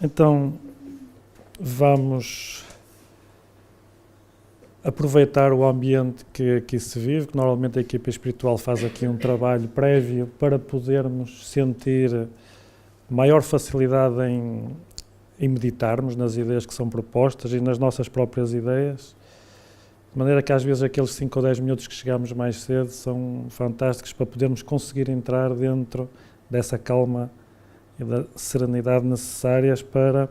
Então, vamos aproveitar o ambiente que aqui se vive, que normalmente a equipa espiritual faz aqui um trabalho prévio para podermos sentir maior facilidade em meditarmos nas ideias que são propostas e nas nossas próprias ideias, de maneira que às vezes aqueles 5 ou 10 minutos que chegamos mais cedo são fantásticos para podermos conseguir entrar dentro dessa calma e da serenidade necessárias para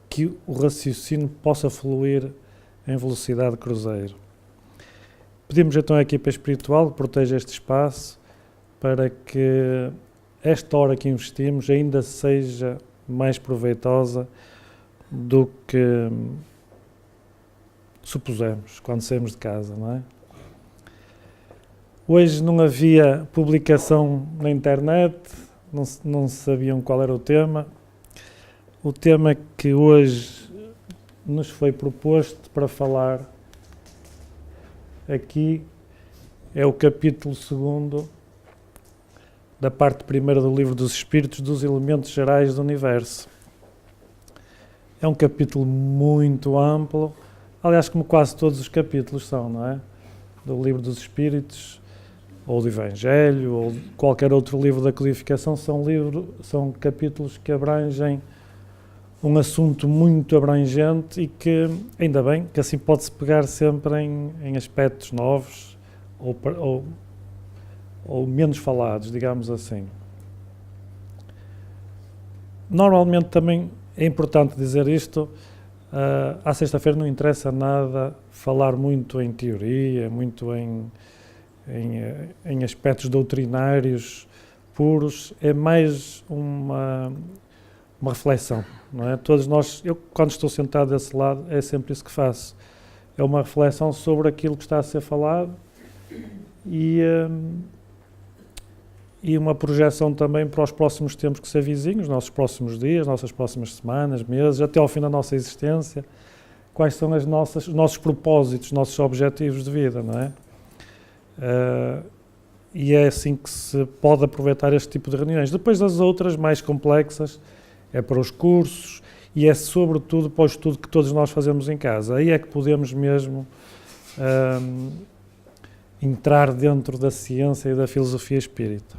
que o raciocínio possa fluir em velocidade cruzeiro. Pedimos então à equipa espiritual que proteja este espaço para que esta hora que investimos ainda seja mais proveitosa do que supusemos quando saímos de casa, não é? Hoje não havia publicação na internet, não sabiam qual era o tema. O tema que hoje nos foi proposto para falar aqui é o capítulo 2 da parte 1ª do Livro dos Espíritos, dos elementos gerais do universo. É um capítulo muito amplo, aliás, como quase todos os capítulos são, não é? Do Livro dos Espíritos, ou do Evangelho, ou qualquer outro livro da codificação, são capítulos que abrangem um assunto muito abrangente e que, ainda bem, que assim pode-se pegar sempre em aspectos novos ou menos falados, digamos assim. Normalmente também é importante dizer isto, à sexta-feira não interessa nada falar muito em teoria, muito em aspectos doutrinários puros, é mais uma reflexão, não é? Todos nós, eu quando estou sentado desse lado, é sempre isso que faço. É uma reflexão sobre aquilo que está a ser falado e uma projeção também para os próximos tempos que se avizinham, os nossos próximos dias, nossas próximas semanas, meses, até ao fim da nossa existência, quais são os nossos propósitos, os nossos objetivos de vida, não é? E é assim que se pode aproveitar este tipo de reuniões. Depois das outras, mais complexas, é para os cursos e é sobretudo para o estudo que todos nós fazemos em casa. Aí é que podemos mesmo entrar dentro da ciência e da filosofia espírita.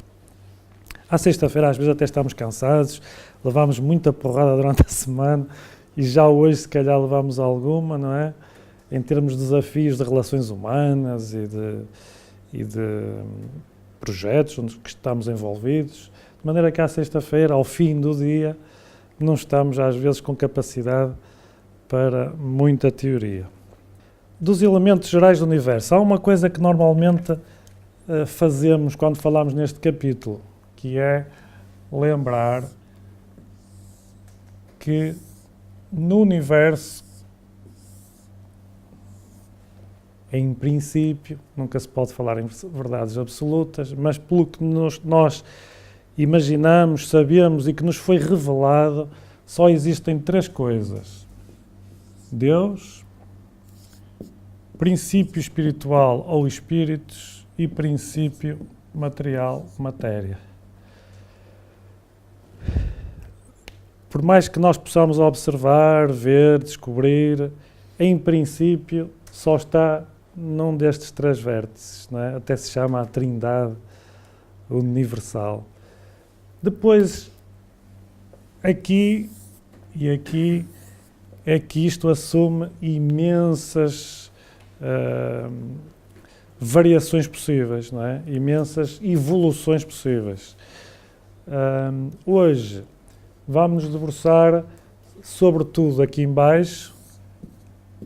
À sexta-feira, às vezes até estamos cansados, levamos muita porrada durante a semana e já hoje se calhar levamos alguma, não é? Em termos de desafios de relações humanas e de projetos onde que estamos envolvidos, de maneira que à sexta-feira, ao fim do dia, não estamos às vezes com capacidade para muita teoria. Dos elementos gerais do universo, há uma coisa que normalmente fazemos quando falamos neste capítulo, que é lembrar que no universo, em princípio, nunca se pode falar em verdades absolutas, mas pelo que nós imaginamos, sabemos e que nos foi revelado, só existem 3 coisas: Deus, princípio espiritual ou espíritos e princípio material, matéria. Por mais que nós possamos observar, ver, descobrir, em princípio só está num destes 3 vértices, não é? Até se chama a Trindade Universal. Depois, aqui e aqui, é que isto assume imensas variações possíveis, não é? Imensas evoluções possíveis. Hoje vamos nos debruçar sobretudo aqui em baixo,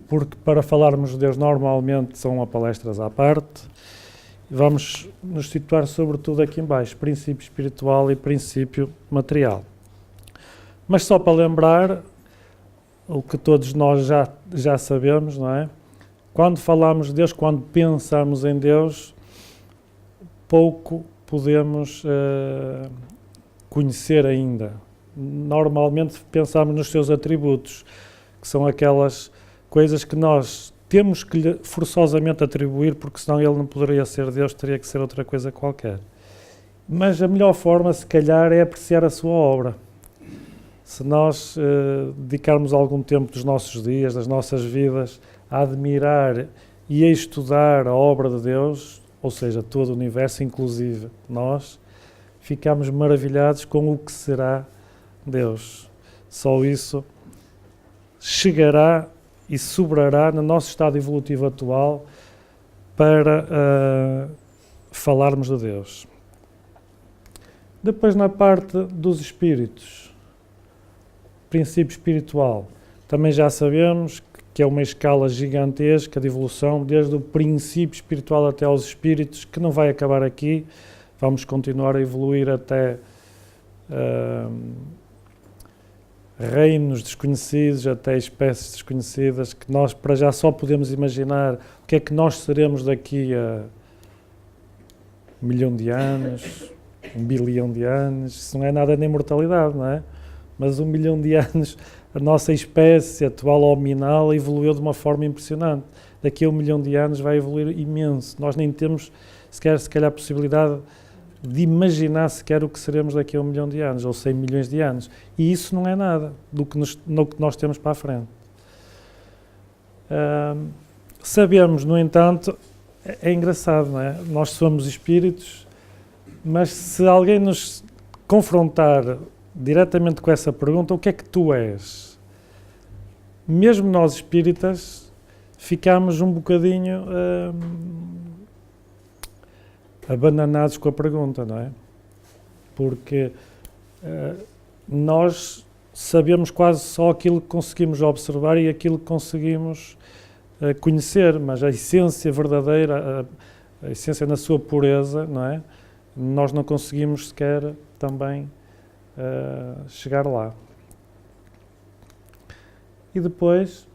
porque para falarmos de Deus normalmente são palestras à parte. Vamos nos situar sobretudo aqui em baixo, princípio espiritual e princípio material. Mas só para lembrar o que todos nós já sabemos, não é? Quando falamos de Deus, quando pensamos em Deus, pouco podemos conhecer ainda. Normalmente pensamos nos seus atributos, que são aquelas coisas que nós temos que lhe forçosamente atribuir, porque senão ele não poderia ser Deus, teria que ser outra coisa qualquer. Mas a melhor forma, se calhar, é apreciar a sua obra. se nós dedicarmos algum tempo dos nossos dias, das nossas vidas, a admirar e a estudar a obra de Deus, ou seja, todo o universo, inclusive nós, ficamos maravilhados com o que será Deus. Só isso chegará e sobrará no nosso estado evolutivo atual para falarmos de Deus. Depois, na parte dos espíritos, princípio espiritual, também já sabemos que é uma escala gigantesca de evolução, desde o princípio espiritual até aos espíritos, que não vai acabar aqui. Vamos continuar a evoluir até reinos desconhecidos, até espécies desconhecidas, que nós para já só podemos imaginar o que é que nós seremos daqui a 1 milhão de anos, 1 bilhão de anos. Isso não é nada na imortalidade, não é? Mas 1 milhão de anos, a nossa espécie atual hominal evoluiu de uma forma impressionante. Daqui a 1 milhão de anos vai evoluir imenso. Nós nem temos sequer, se calhar, a possibilidade de imaginar sequer o que seremos daqui a 1 milhão de anos, ou 100 milhões de anos. E isso não é nada no que nós temos para a frente. Sabemos, no entanto, é engraçado, não é? Nós somos espíritos, mas se alguém nos confrontar diretamente com essa pergunta, o que é que tu és? Mesmo nós espíritas ficamos um bocadinho abananados com a pergunta, não é? Porque nós sabemos quase só aquilo que conseguimos observar e aquilo que conseguimos conhecer, mas a essência verdadeira, a essência na sua pureza, não é? Nós não conseguimos sequer também chegar lá. E depois,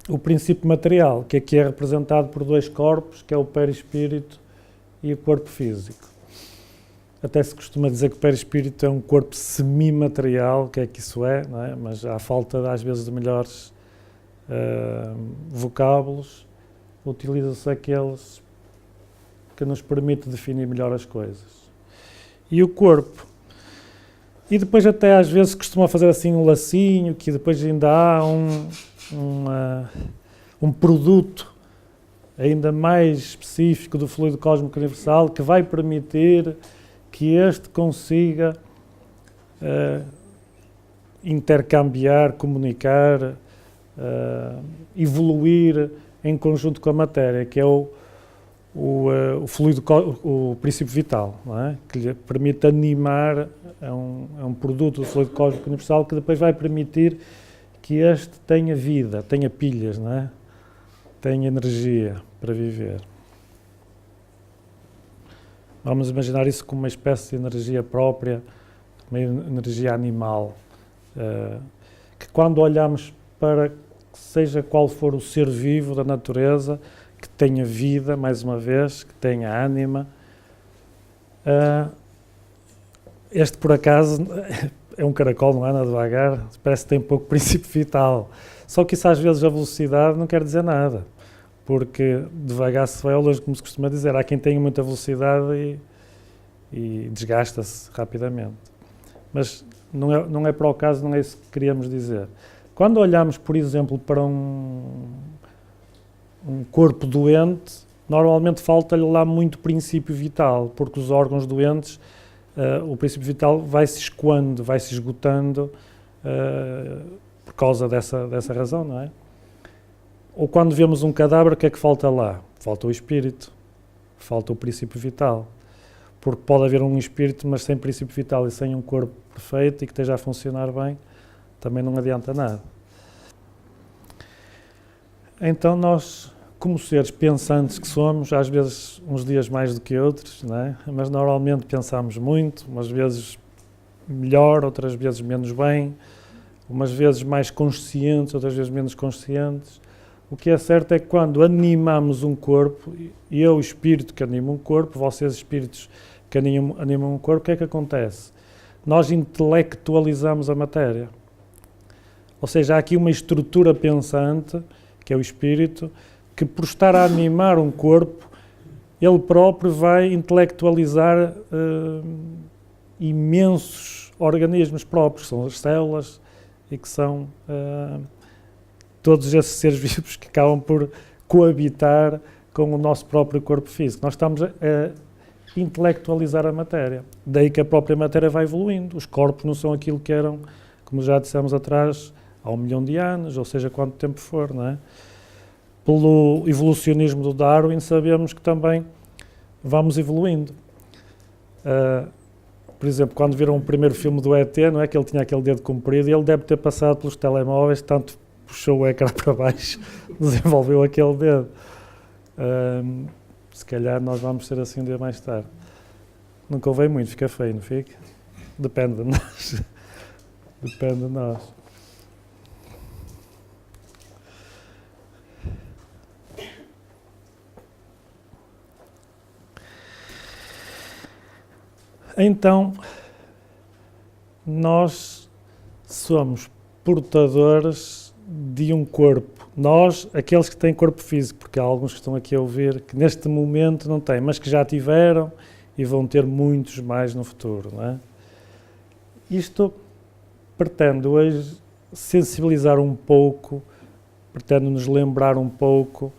o princípio material, que aqui é representado por 2 corpos, que é o perispírito e o corpo físico. Até se costuma dizer que o perispírito é um corpo semimaterial, o que é que isso é, não é? Mas à falta, às vezes, de melhores vocábulos, utiliza-se aqueles que nos permitem definir melhor as coisas. E o corpo. E depois até às vezes costuma fazer assim um lacinho, que depois ainda há um produto ainda mais específico do fluido cósmico universal que vai permitir que este consiga intercambiar, comunicar, evoluir em conjunto com a matéria, que é o fluido, o princípio vital, não é? Que lhe permite animar é um produto do fluido cósmico universal que depois vai permitir que este tenha vida, tenha pilhas, não é? Tenha energia para viver. Vamos imaginar isso como uma espécie de energia própria, uma energia animal, que quando olhamos para seja qual for o ser vivo da natureza, que tenha vida, mais uma vez, que tenha ânima. Este, por acaso, é um caracol, não anda devagar, parece que tem pouco princípio vital. Só que isso, às vezes, a velocidade não quer dizer nada, porque devagar se vai ao longe, como se costuma dizer. Há quem tenha muita velocidade e desgasta-se rapidamente. Mas não é para o caso, não é isso que queríamos dizer. Quando olhamos, por exemplo, para um corpo doente, normalmente falta-lhe lá muito princípio vital, porque os órgãos doentes, o princípio vital vai-se escoando, vai-se esgotando por causa dessa razão, não é? Ou quando vemos um cadáver, o que é que falta lá? Falta o espírito, falta o princípio vital. Porque pode haver um espírito, mas sem princípio vital e sem um corpo perfeito e que esteja a funcionar bem, também não adianta nada. Então nós, como seres pensantes que somos, às vezes uns dias mais do que outros, não é? Mas normalmente pensamos muito, umas vezes melhor, outras vezes menos bem, umas vezes mais conscientes, outras vezes menos conscientes. O que é certo é que quando animamos um corpo, e eu, espírito que animo um corpo, vocês, espíritos que animam um corpo, o que é que acontece? Nós intelectualizamos a matéria. Ou seja, há aqui uma estrutura pensante, que é o espírito, que por estar a animar um corpo, ele próprio vai intelectualizar imensos organismos próprios, são as células, e que são todos esses seres vivos que acabam por coabitar com o nosso próprio corpo físico. Nós estamos a intelectualizar a matéria, daí que a própria matéria vai evoluindo. Os corpos não são aquilo que eram, como já dissemos atrás, há 1 milhão de anos, ou seja, quanto tempo for, não é? Pelo evolucionismo do Darwin, sabemos que também vamos evoluindo. Por exemplo, quando viram o primeiro filme do ET, não é que ele tinha aquele dedo comprido, e ele deve ter passado pelos telemóveis, tanto puxou o ecrã para baixo, desenvolveu aquele dedo. Se calhar nós vamos ser assim um dia mais tarde. Não convém muito, fica feio, não fica? Depende de nós. Depende de nós. Então, nós somos portadores de um corpo. Nós, aqueles que têm corpo físico, porque há alguns que estão aqui a ouvir que neste momento não têm, mas que já tiveram e vão ter muitos mais no futuro, não é? Isto pretende hoje sensibilizar um pouco, pretende nos lembrar um pouco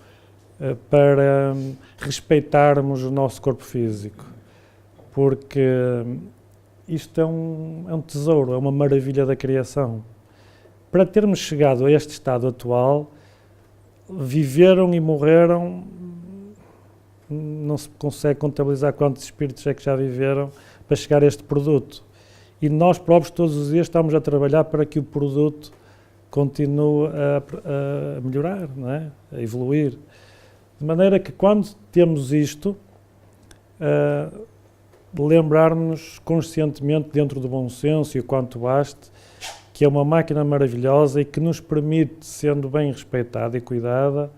para respeitarmos o nosso corpo físico. Porque isto é um tesouro, é uma maravilha da criação. Para termos chegado a este estado atual, viveram e morreram, não se consegue contabilizar quantos espíritos é que já viveram para chegar a este produto. E nós próprios todos os dias estamos a trabalhar para que o produto continue a melhorar, não é? A evoluir. De maneira que quando temos isto, lembrar-nos conscientemente, dentro do bom senso e o quanto baste, que é uma máquina maravilhosa e que nos permite, sendo bem respeitada e cuidada,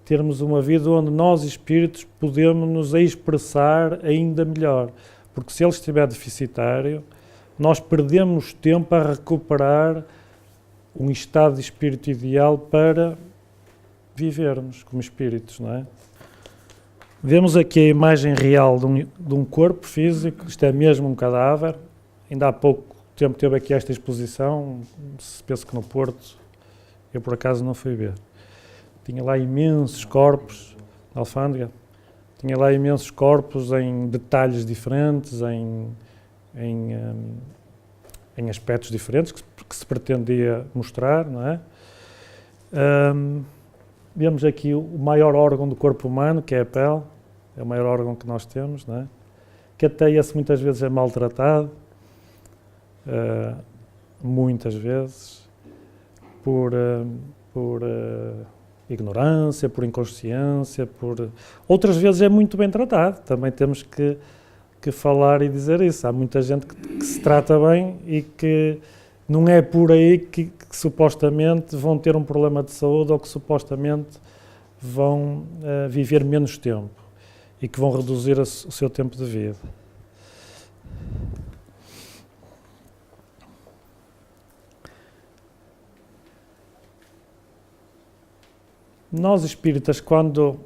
termos uma vida onde nós, espíritos, podemos nos expressar ainda melhor. Porque se ele estiver deficitário, nós perdemos tempo a recuperar um estado de espírito ideal para vivermos como espíritos, não é? Vemos aqui a imagem real de um corpo físico, isto é mesmo um cadáver. Ainda há pouco tempo teve aqui esta exposição, penso que no Porto, eu por acaso não fui ver. Tinha lá imensos corpos, na alfândega, tinha lá imensos corpos em detalhes diferentes, em aspectos diferentes que se pretendia mostrar, não é? Vemos aqui o maior órgão do corpo humano, que é a pele, é o maior órgão que nós temos, não é? Que até esse muitas vezes é maltratado, muitas vezes, por ignorância, por inconsciência, outras vezes é muito bem tratado, também temos que falar e dizer isso. Há muita gente que se trata bem e que não é por aí que supostamente vão ter um problema de saúde ou que supostamente vão viver menos tempo e que vão reduzir o seu tempo de vida. Nós espíritas, quando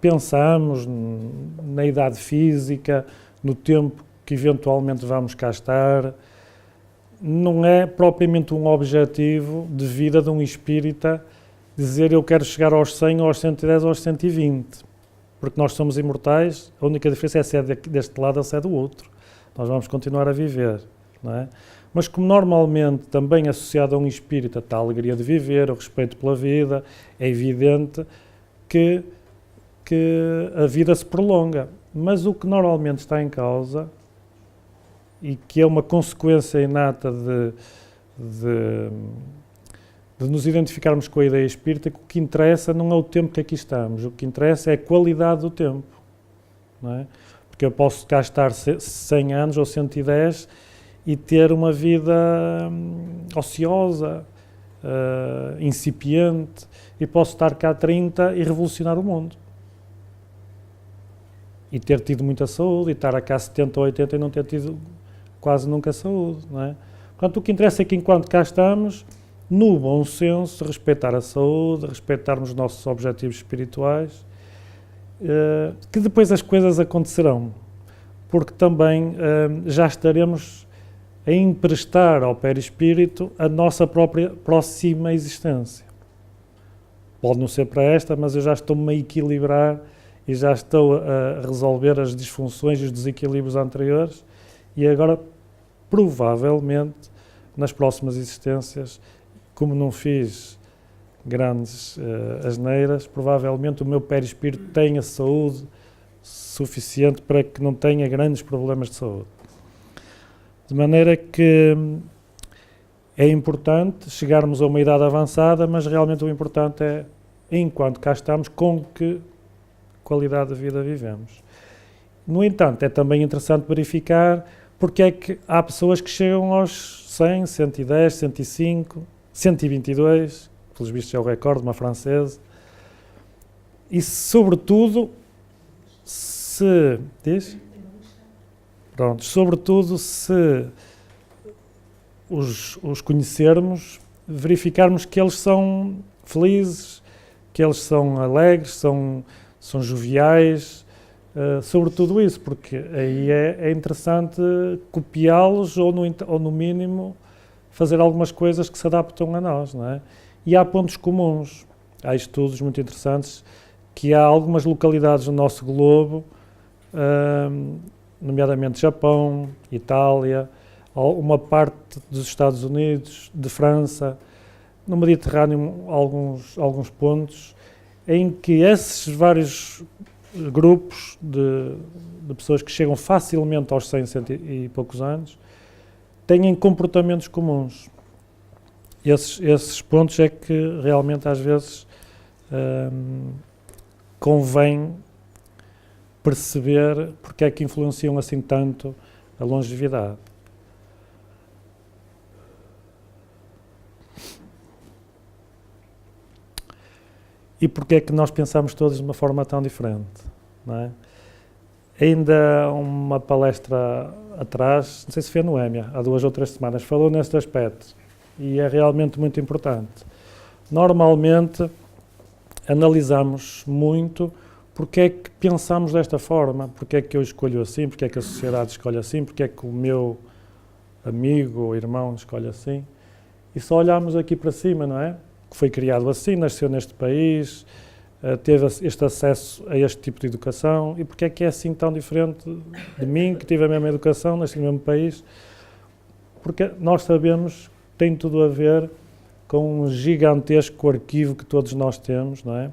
pensamos na idade física, no tempo que eventualmente vamos cá estar, não é propriamente um objetivo de vida de um espírita dizer eu quero chegar aos 100, aos 110 ou aos 120, porque nós somos imortais, a única diferença é se é deste lado ou se é do outro. Nós vamos continuar a viver, não é? Mas como normalmente também associado a um espírita está a alegria de viver, o respeito pela vida, é evidente que a vida se prolonga. Mas o que normalmente está em causa, e que é uma consequência inata de nos identificarmos com a ideia espírita, que o que interessa não é o tempo que aqui estamos, o que interessa é a qualidade do tempo, não é? Porque eu posso cá estar 100 anos ou 110 e ter uma vida ociosa, incipiente, e posso estar cá 30 e revolucionar o mundo. E ter tido muita saúde, e estar cá 70 ou 80 e não ter tido quase nunca saúde, não é? Portanto, o que interessa é que enquanto cá estamos, no bom senso, respeitar a saúde, respeitarmos os nossos objetivos espirituais, que depois as coisas acontecerão. porque também já estaremos a emprestar ao perispírito a nossa própria próxima existência. Pode não ser para esta, mas eu já estou-me a equilibrar e já estou a resolver as disfunções e os desequilíbrios anteriores e agora, provavelmente, nas próximas existências, como não fiz grandes asneiras, provavelmente o meu perispírito tenha saúde suficiente para que não tenha grandes problemas de saúde. De maneira que é importante chegarmos a uma idade avançada, mas realmente o importante é, enquanto cá estamos, com que qualidade de vida vivemos. No entanto, é também interessante verificar porque é que há pessoas que chegam aos 100, 110, 105, 122, pelos vistos é o recorde, uma francesa, e sobretudo, sobretudo se os conhecermos, verificarmos que eles são felizes, que eles são alegres, são joviais, sobretudo isso, porque aí é interessante copiá-los ou no mínimo fazer algumas coisas que se adaptam a nós, não é? E há pontos comuns, há estudos muito interessantes que há algumas localidades no nosso globo, nomeadamente Japão, Itália, uma parte dos Estados Unidos, de França, no Mediterrâneo alguns pontos, em que esses vários grupos de pessoas que chegam facilmente aos 100, 100 e poucos anos, têm comportamentos comuns. Esses pontos é que realmente às vezes convém perceber porque é que influenciam assim tanto a longevidade. E porque é que nós pensamos todos de uma forma tão diferente, não é? Ainda uma palestra atrás, não sei se foi a Noémia, há 2 ou 3 semanas, falou neste aspecto e é realmente muito importante. Normalmente analisamos muito porque é que pensamos desta forma, porque é que eu escolho assim, porque é que a sociedade escolhe assim, porque é que o meu amigo ou irmão escolhe assim, e só olhamos aqui para cima, não é? Que foi criado assim, nasceu neste país, teve este acesso a este tipo de educação, e porque é que é assim tão diferente de mim, que tive a mesma educação, nasci no mesmo país? Porque nós sabemos que tem tudo a ver com um gigantesco arquivo que todos nós temos, não é?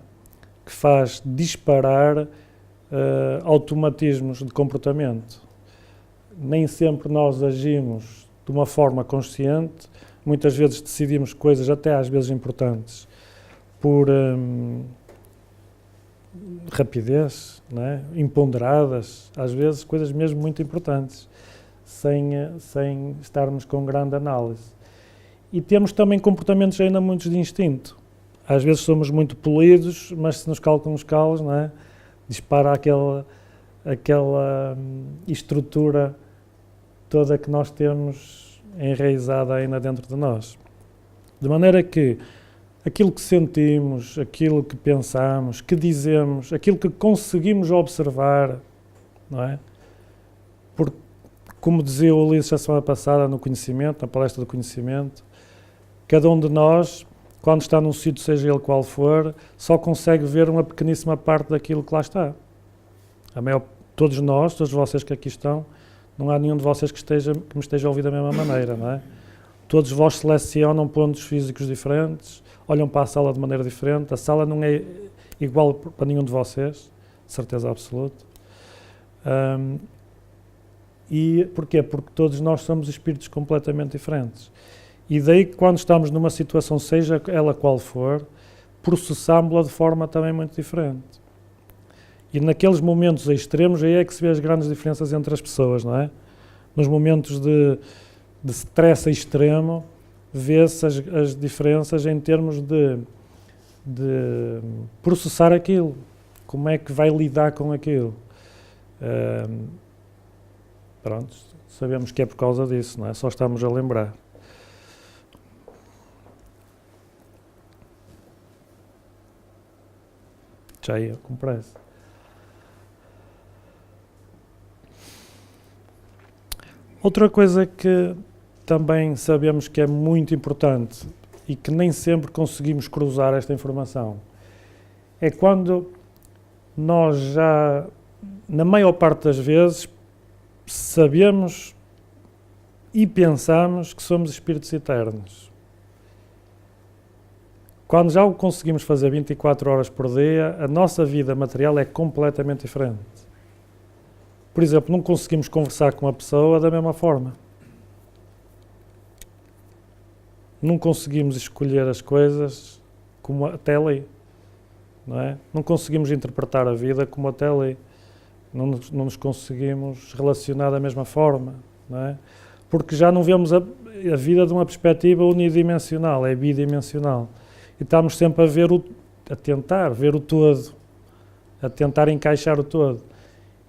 Que faz disparar automatismos de comportamento. Nem sempre nós agimos de uma forma consciente, muitas vezes decidimos coisas, até às vezes importantes, por rapidez, não é? Imponderadas, às vezes coisas mesmo muito importantes, sem estarmos com grande análise. E temos também comportamentos ainda muitos de instinto. Às vezes somos muito polidos, mas se nos calcam os calos, não é? Dispara aquela estrutura toda que nós temos enraizada ainda dentro de nós. De maneira que aquilo que sentimos, aquilo que pensamos, que dizemos, aquilo que conseguimos observar, não é? Porque, como dizia o Ulisses a semana passada no conhecimento, na palestra do conhecimento, cada um de nós, quando está num sítio, seja ele qual for, só consegue ver uma pequeníssima parte daquilo que lá está. Todos nós, todos vocês que aqui estão, não há nenhum de vocês que me esteja a ouvir da mesma maneira, não é? Todos vós selecionam pontos físicos diferentes, olham para a sala de maneira diferente, a sala não é igual para nenhum de vocês, de certeza absoluta. E porquê? Porque todos nós somos espíritos completamente diferentes. E daí que quando estamos numa situação, seja ela qual for, processámos-la de forma também muito diferente. E naqueles momentos extremos, aí é que se vê as grandes diferenças entre as pessoas, não é? Nos momentos de stress extremo, vê-se as diferenças em termos de processar aquilo. Como é que vai lidar com aquilo? Pronto, sabemos que é por causa disso, não é? Só estamos a lembrar. Já ia com pressa. Outra coisa que também sabemos que é muito importante e que nem sempre conseguimos cruzar esta informação é quando nós já, na maior parte das vezes, sabemos e pensamos que somos espíritos eternos. Quando já o conseguimos fazer 24 horas por dia, a nossa vida material é completamente diferente. Por exemplo, não conseguimos conversar com a pessoa da mesma forma. Não conseguimos escolher as coisas como até ali. Não é? Não conseguimos interpretar a vida como até ali. Não nos conseguimos relacionar da mesma forma. Não é? Porque já não vemos a vida de uma perspectiva unidimensional, é bidimensional. E estamos sempre a tentar ver o todo, a tentar encaixar o todo.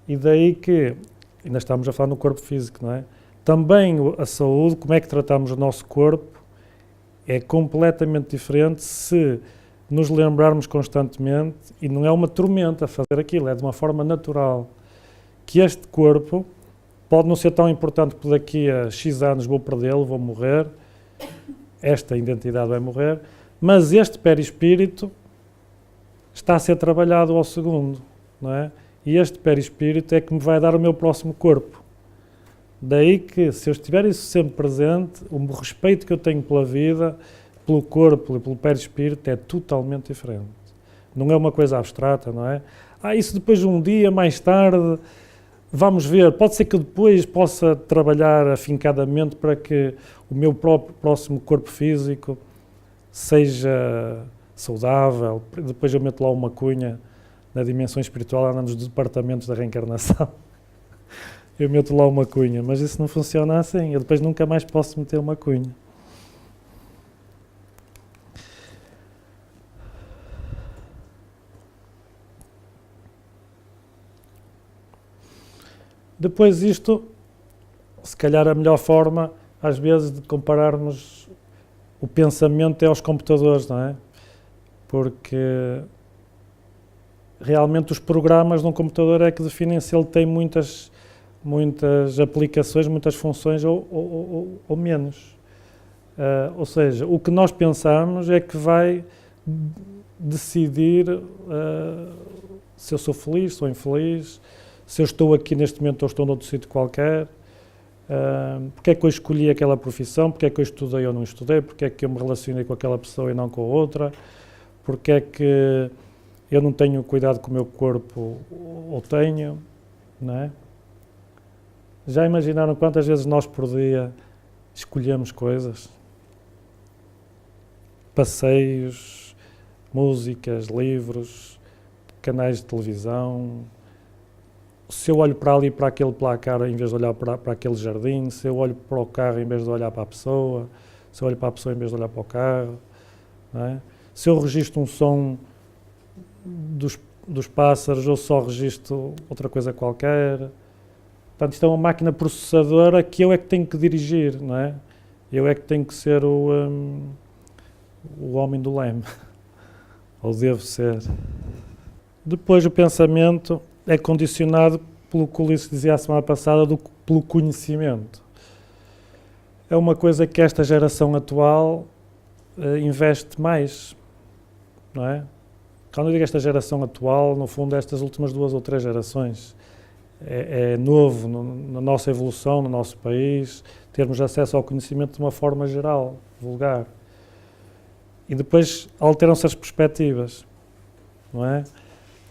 E daí que, ainda estamos a falar no corpo físico, não é? Também a saúde, como é que tratamos o nosso corpo, é completamente diferente se nos lembrarmos constantemente, e não é uma tormenta fazer aquilo, é de uma forma natural, que este corpo pode não ser tão importante porque daqui a X anos vou perdê-lo, vou morrer, esta identidade vai morrer, mas este perispírito está a ser trabalhado ao segundo, não é? E este perispírito é que me vai dar o meu próximo corpo. Daí que, se eu estiver isso sempre presente, o respeito que eu tenho pela vida, pelo corpo e pelo perispírito é totalmente diferente. Não é uma coisa abstrata, não é? Isso depois um dia, mais tarde, vamos ver. Pode ser que eu depois possa trabalhar afincadamente para que o meu próximo corpo físico seja saudável. Depois eu meto lá uma cunha na dimensão espiritual, anda nos departamentos da reencarnação. Eu meto lá uma cunha, mas isso não funciona assim. Eu depois nunca mais posso meter uma cunha. Depois isto, se calhar a melhor forma, às vezes, de compararmos o pensamento é aos computadores, não é? Porque realmente os programas num computador é que definem se ele tem muitas aplicações, muitas funções ou menos. Ou seja, o que nós pensamos é que vai decidir se eu sou feliz, sou infeliz, se eu estou aqui neste momento ou estou noutro sítio qualquer, porque é que eu escolhi aquela profissão, porque é que eu estudei ou não estudei, porque é que eu me relacionei com aquela pessoa e não com a outra, porque é que eu não tenho cuidado com o meu corpo ou tenho, não é? Já imaginaram quantas vezes nós por dia escolhemos coisas? Passeios, músicas, livros, canais de televisão. Se eu olho para ali, para aquele placar, em vez de olhar para aquele jardim, se eu olho para o carro em vez de olhar para a pessoa, se eu olho para a pessoa em vez de olhar para o carro, não é? Se eu registro um som dos pássaros ou só registro outra coisa qualquer. Portanto, isto é uma máquina processadora que eu é que tenho que dirigir, não é? Eu é que tenho que ser o homem do leme, ou devo ser. Depois o pensamento é condicionado pelo que o Ulisses dizia a semana passada, pelo conhecimento. É uma coisa que esta geração atual investe mais, não é? Quando eu digo esta geração atual, no fundo, estas últimas 2 ou 3 gerações, é novo na nossa evolução, no nosso país, termos acesso ao conhecimento de uma forma geral, vulgar. E depois alteram-se as perspectivas, não é?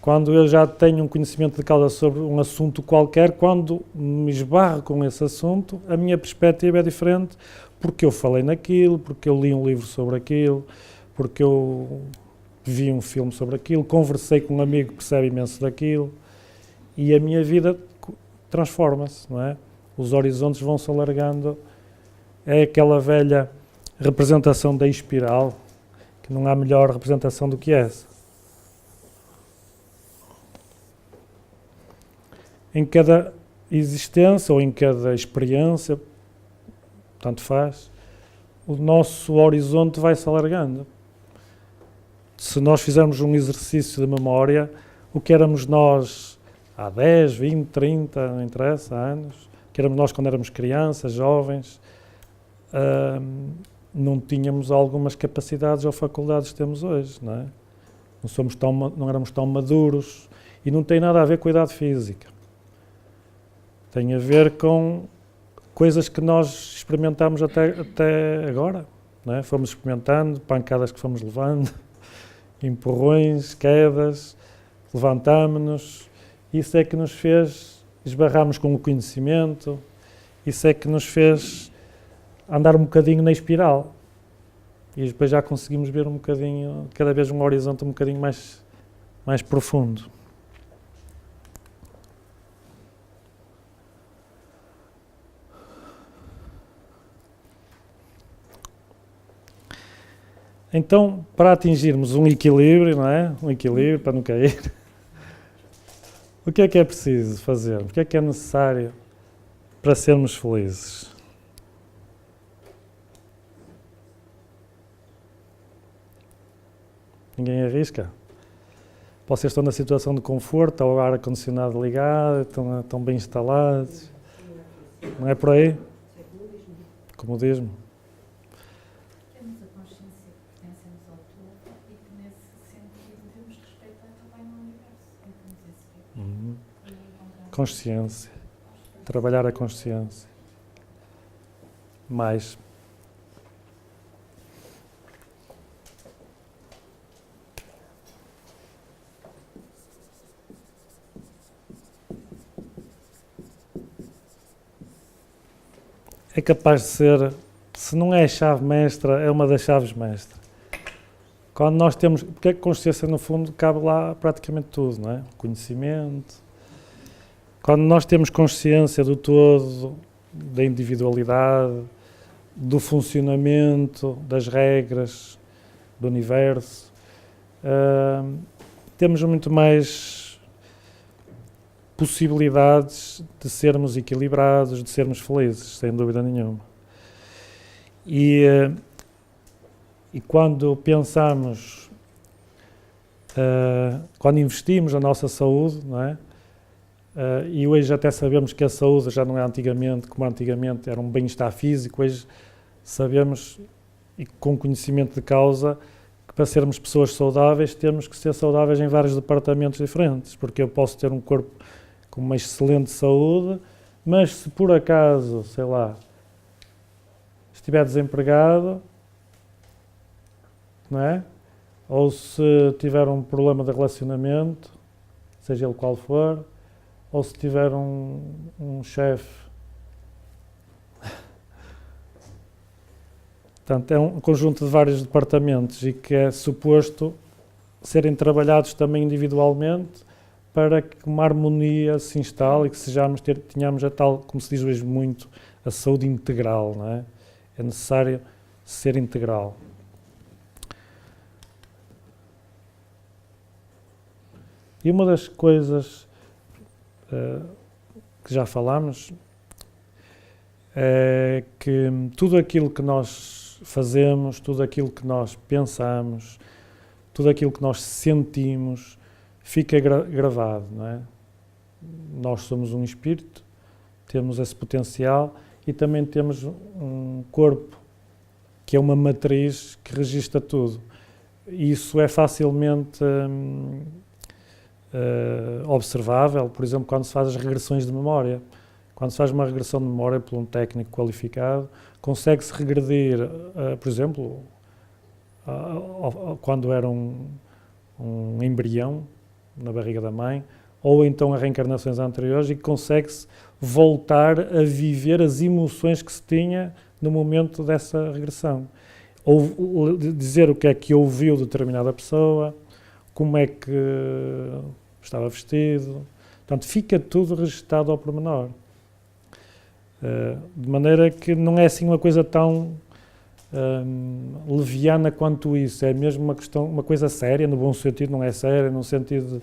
Quando eu já tenho um conhecimento de causa sobre um assunto qualquer, quando me esbarro com esse assunto, a minha perspectiva é diferente, porque eu falei naquilo, porque eu li um livro sobre aquilo, porque eu vi um filme sobre aquilo, conversei com um amigo que percebe imenso daquilo, e a minha vida transforma-se, não é? Os horizontes vão se alargando. É aquela velha representação da espiral, que não há melhor representação do que essa. Em cada existência ou em cada experiência, tanto faz, o nosso horizonte vai se alargando. Se nós fizermos um exercício de memória, o que éramos nós há 10, 20, 30, não interessa, anos, o que que éramos nós quando éramos crianças, jovens, não tínhamos algumas capacidades ou faculdades que temos hoje, não é? Não éramos tão maduros, e não tem nada a ver com a idade física. Tem a ver com coisas que nós experimentámos até agora, não é? Fomos experimentando, pancadas que fomos levando, empurrões, quedas, levantámos-nos. Isso é que nos fez esbarrarmos com o conhecimento, isso é que nos fez andar um bocadinho na espiral. E depois já conseguimos ver um bocadinho, cada vez um horizonte um bocadinho mais profundo. Então, para atingirmos um equilíbrio, não é? Um equilíbrio para não cair, o que é preciso fazer? O que é necessário para sermos felizes? Ninguém arrisca? Vocês estão na situação de conforto, ao ar-condicionado ligado, estão bem instalados. Não é por aí? Comodismo. Temos a consciência que pertencemos ao todo e que nesse sentido devemos respeitar também no universo em que nos inscrevemos. Consciência. Trabalhar a consciência. Mais. É capaz de ser, se não é a chave mestra, é uma das chaves mestras. Quando nós temos, porque a consciência no fundo cabe lá praticamente tudo, não é? O conhecimento. Quando nós temos consciência do todo, da individualidade, do funcionamento, das regras do universo, temos muito mais possibilidades de sermos equilibrados, de sermos felizes, sem dúvida nenhuma. E quando pensamos, quando investimos na nossa saúde, não é? E hoje até sabemos que a saúde já não é antigamente, como antigamente era um bem-estar físico, hoje sabemos, e com conhecimento de causa, que para sermos pessoas saudáveis temos que ser saudáveis em vários departamentos diferentes, porque eu posso ter um corpo com uma excelente saúde, mas se por acaso, sei lá, estiver desempregado, não é? Ou se tiver um problema de relacionamento, seja ele qual for, ou se tiver um chefe. Portanto, é um conjunto de vários departamentos e que é suposto serem trabalhados também individualmente para que uma harmonia se instale e que tenhamos a tal, como se diz hoje muito, a saúde integral, não é? É necessário ser integral. E uma das coisas que já falámos é que tudo aquilo que nós fazemos, tudo aquilo que nós pensamos, tudo aquilo que nós sentimos, fica gravado, não é? Nós somos um espírito, temos esse potencial e também temos um corpo que é uma matriz que registra tudo. Isso é facilmente observável, por exemplo, quando se faz as regressões de memória. Quando se faz uma regressão de memória por um técnico qualificado, consegue-se regredir, por exemplo, quando era um embrião na barriga da mãe, ou então a reencarnações anteriores, e consegue-se voltar a viver as emoções que se tinha no momento dessa regressão. Ou dizer o que é que ouviu determinada pessoa, como é que estava vestido. Portanto, fica tudo registado ao pormenor. De maneira que não é assim uma coisa tão leviana quanto isso. É mesmo uma questão, uma coisa séria, no bom sentido, não é séria, no sentido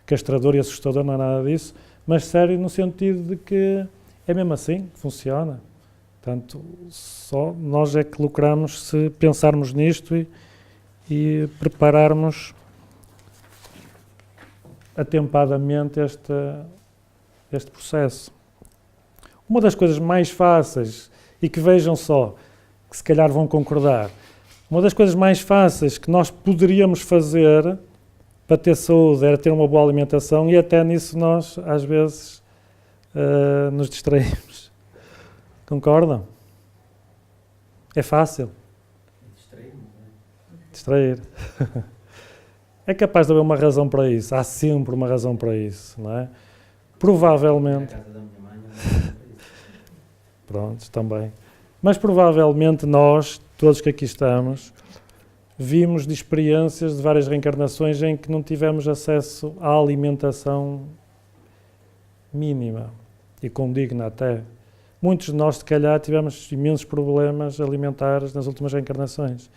castrador e assustador, não é nada disso, mas sério no sentido de que é mesmo assim que funciona. Portanto, só nós é que lucramos se pensarmos nisto e prepararmos atempadamente este processo. Uma das coisas mais fáceis, e que vejam só, que se calhar vão concordar, uma das coisas mais fáceis que nós poderíamos fazer para ter saúde era ter uma boa alimentação, e até nisso nós, às vezes, nos distraímos. Concordam? É fácil. Distrair. É capaz de haver uma razão para isso. Há sempre uma razão para isso, não é? Provavelmente. Pronto, também. Mas provavelmente nós, todos que aqui estamos, vimos de experiências de várias reencarnações em que não tivemos acesso à alimentação mínima e condigna até. Muitos de nós, se calhar, tivemos imensos problemas alimentares nas últimas reencarnações.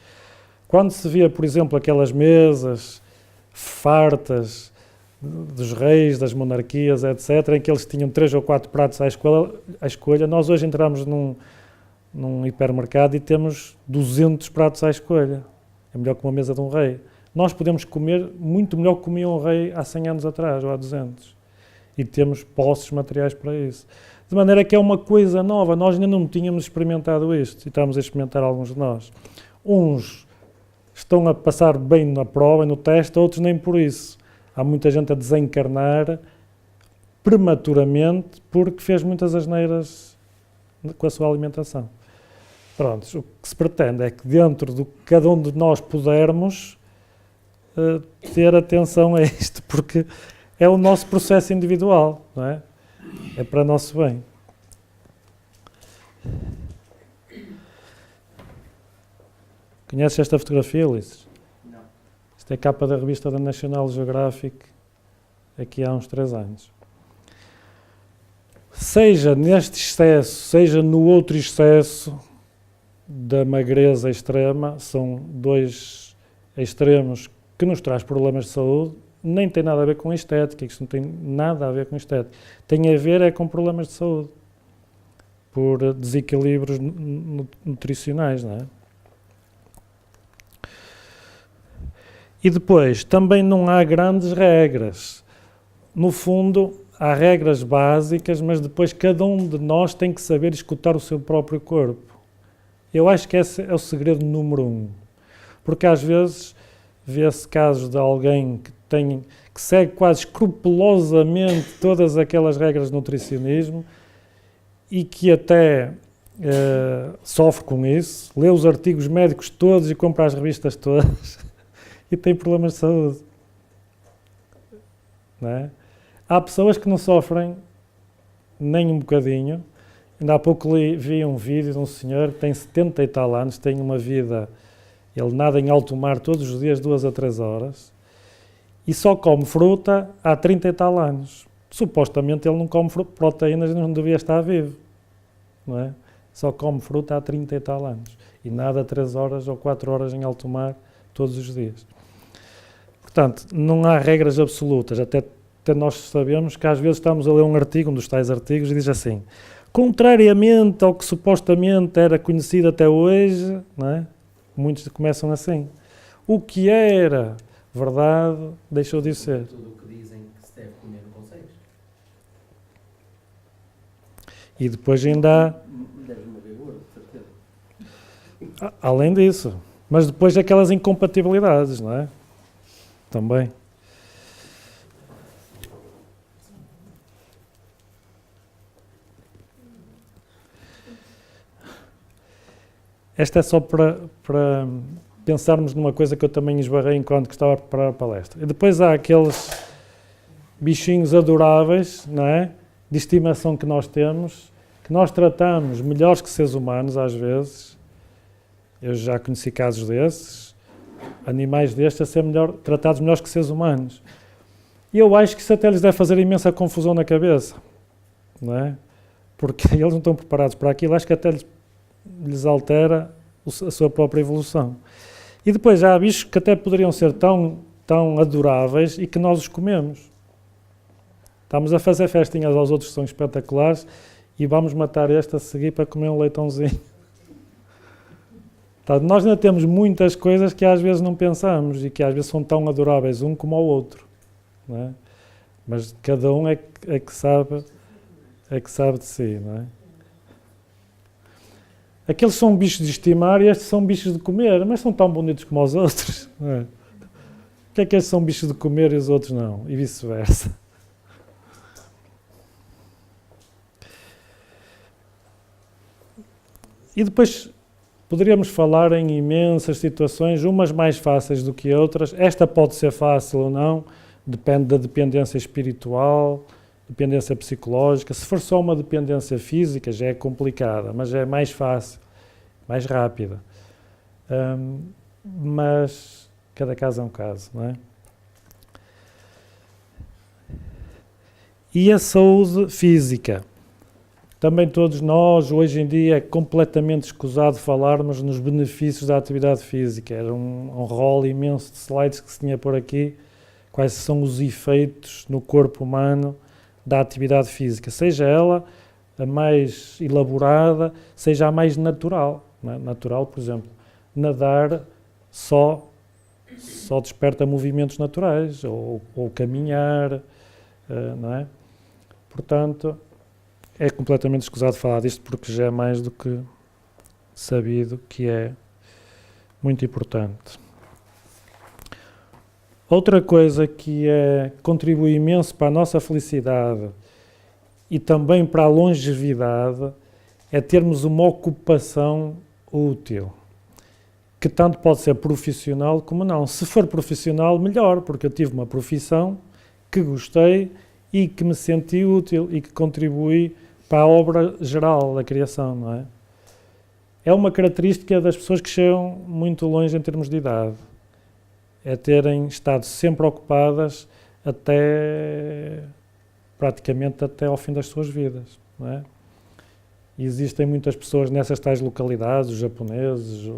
Quando se via, por exemplo, aquelas mesas fartas dos reis, das monarquias, etc., em que eles tinham 3 ou 4 pratos à escolha, nós hoje entramos num hipermercado e temos 200 pratos à escolha. É melhor que uma mesa de um rei. Nós podemos comer muito melhor que comia um rei há 100 anos atrás, ou há 200. E temos posses materiais para isso. De maneira que é uma coisa nova. Nós ainda não tínhamos experimentado isto. E estamos a experimentar alguns de nós. Uns estão a passar bem na prova e no teste, outros nem por isso. Há muita gente a desencarnar prematuramente porque fez muitas asneiras com a sua alimentação. Pronto, o que se pretende é que dentro do que cada um de nós pudermos ter atenção a isto, porque é o nosso processo individual, não é? É para nosso bem. Conheces esta fotografia, Ulisses? Não. Isto é a capa da revista da National Geographic, aqui há uns 3 anos. Seja neste excesso, seja no outro excesso da magreza extrema, são 2 extremos que nos traz problemas de saúde, nem tem nada a ver com estética, isto não tem nada a ver com estética. Tem a ver é com problemas de saúde, por desequilíbrios nutricionais, não é? E depois, também não há grandes regras. No fundo, há regras básicas, mas depois cada um de nós tem que saber escutar o seu próprio corpo. Eu acho que esse é o segredo número 1. Porque às vezes vê-se casos de alguém que segue quase escrupulosamente todas aquelas regras de nutricionismo e que até sofre com isso, lê os artigos médicos todos e compra as revistas todas e tem problemas de saúde. Não é? Há pessoas que não sofrem nem um bocadinho. Ainda há pouco vi um vídeo de um senhor que tem 70 e tal anos, tem uma vida, ele nada em alto mar todos os dias, 2 a 3 horas, e só come fruta há 30 e tal anos. Supostamente ele não come proteínas e não devia estar vivo, não é? Só come fruta há 30 e tal anos, e nada 3 horas ou 4 horas em alto mar todos os dias. Portanto, não há regras absolutas, até nós sabemos que às vezes estamos a ler um artigo, um dos tais artigos, e diz assim: contrariamente ao que supostamente era conhecido até hoje, não é? Muitos começam assim. O que era verdade deixou de ser. Tudo o que dizem que se deve comer não consegues. E depois ainda há... Deves morrer gordo, de certeza. Além disso. Mas depois aquelas incompatibilidades, não é? Também. Esta é só para pensarmos numa coisa que eu também esbarrei enquanto estava a preparar a palestra. E depois há aqueles bichinhos adoráveis, não é? De estimação que nós temos, que nós tratamos melhores que seres humanos às vezes. Eu já conheci casos desses, animais destes a ser tratados melhores que seres humanos. E eu acho que isso até lhes deve fazer imensa confusão na cabeça, não é? Porque eles não estão preparados para aquilo, acho que até lhes altera a sua própria evolução. E depois há bichos que até poderiam ser tão adoráveis e que nós os comemos. Estamos a fazer festinhas aos outros que são espetaculares e vamos matar este a seguir para comer um leitãozinho. Então, nós ainda temos muitas coisas que às vezes não pensamos e que às vezes são tão adoráveis um como o outro, não é? Mas cada um é que sabe de si, não é? aqueles são bichos de estimar e estes são bichos de comer, mas são tão bonitos como os outros. Não é? Porque é que estes são bichos de comer e os outros não? E vice-versa. E depois poderíamos falar em imensas situações, umas mais fáceis do que outras. Esta pode ser fácil ou não, depende da dependência espiritual, dependência psicológica. Se for só uma dependência física, já é complicada, mas é mais fácil, mais rápida. Mas cada caso é um caso, não é? E a saúde física. Também todos nós, hoje em dia, é completamente escusado falarmos nos benefícios da atividade física. Era um rol imenso de slides que se tinha por aqui. Quais são os efeitos no corpo humano da atividade física, seja ela a mais elaborada, seja a mais natural. Não é? Natural, por exemplo, nadar só desperta movimentos naturais, ou caminhar, não é? Portanto, é completamente escusado falar disto porque já é mais do que sabido que é muito importante. Outra coisa que contribui imenso para a nossa felicidade e também para a longevidade é termos uma ocupação útil, que tanto pode ser profissional como não. Se for profissional, melhor, porque eu tive uma profissão que gostei e que me senti útil e que contribui para a obra geral da criação, não é? É uma característica das pessoas que chegam muito longe em termos de idade. É terem estado sempre ocupadas praticamente até ao fim das suas vidas, não é? E existem muitas pessoas nessas tais localidades, os japoneses,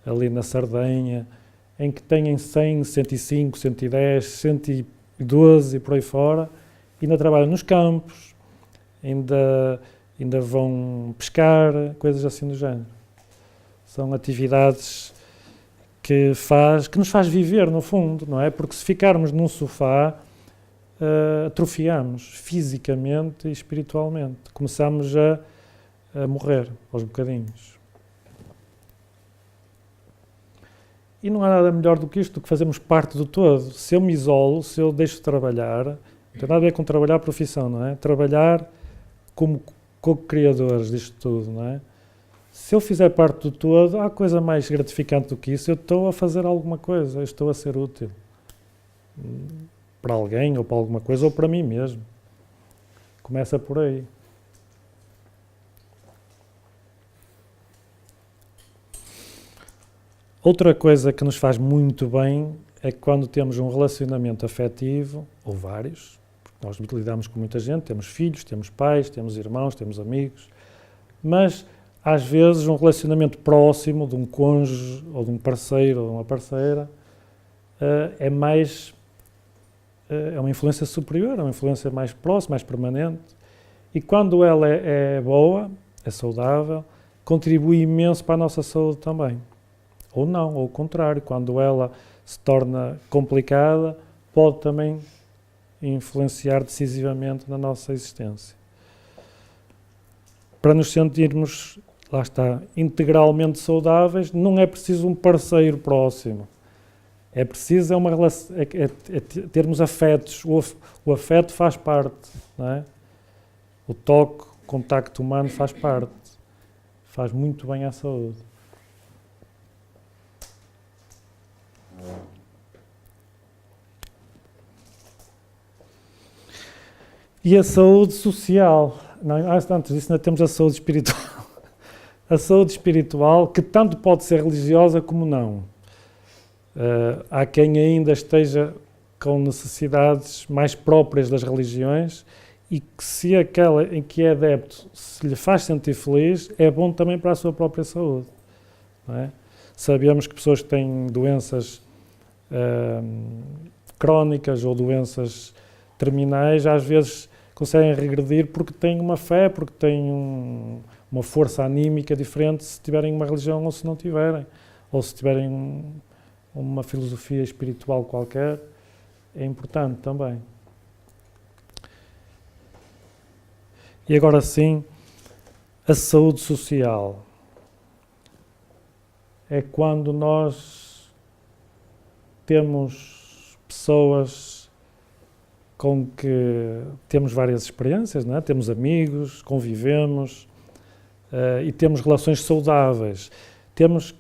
ali na Sardenha, em que têm 100, 105, 110, 112 e por aí fora, e ainda trabalham nos campos, ainda vão pescar, coisas assim do género. São atividades que nos faz viver, no fundo, não é? Porque se ficarmos num sofá, atrofiamos fisicamente e espiritualmente. Começamos a morrer aos bocadinhos. E não há nada melhor do que isto, do que fazermos parte do todo. Se eu me isolo, se eu deixo de trabalhar, não tem nada a ver com trabalhar a profissão, não é? Trabalhar como co-criadores disto tudo, não é? Se eu fizer parte do todo, há coisa mais gratificante do que isso. Eu estou a fazer alguma coisa, eu estou a ser útil. Para alguém, ou para alguma coisa, ou para mim mesmo. Começa por aí. Outra coisa que nos faz muito bem é que quando temos um relacionamento afetivo, ou vários, porque nós lidamos com muita gente, temos filhos, temos pais, temos irmãos, temos amigos, mas às vezes um relacionamento próximo de um cônjuge, ou de um parceiro, ou de uma parceira, é uma influência superior, é uma influência mais próxima, mais permanente, e quando ela é boa, é saudável, contribui imenso para a nossa saúde também. Ou não, ou o contrário, quando ela se torna complicada, pode também influenciar decisivamente na nossa existência. Para nos sentirmos, lá está, integralmente saudáveis, não é preciso um parceiro próximo. É preciso termos afetos. O afeto faz parte, não é? O toque, o contacto humano faz parte. Faz muito bem à saúde. E a saúde social. Não, antes disso, ainda temos a saúde espiritual. A saúde espiritual, que tanto pode ser religiosa como não. Há quem ainda esteja com necessidades mais próprias das religiões e que, se aquela em que é adepto se lhe faz sentir feliz, é bom também para a sua própria saúde. Não é? Sabemos que pessoas que têm doenças crónicas ou doenças terminais, às vezes conseguem regredir porque têm uma fé, porque têm uma força anímica diferente se tiverem uma religião ou se não tiverem, ou se tiverem uma filosofia espiritual qualquer, é importante também. E agora sim, a saúde social. é quando nós temos pessoas com que temos várias experiências, não é? Temos amigos, convivemos e temos relações saudáveis. Temos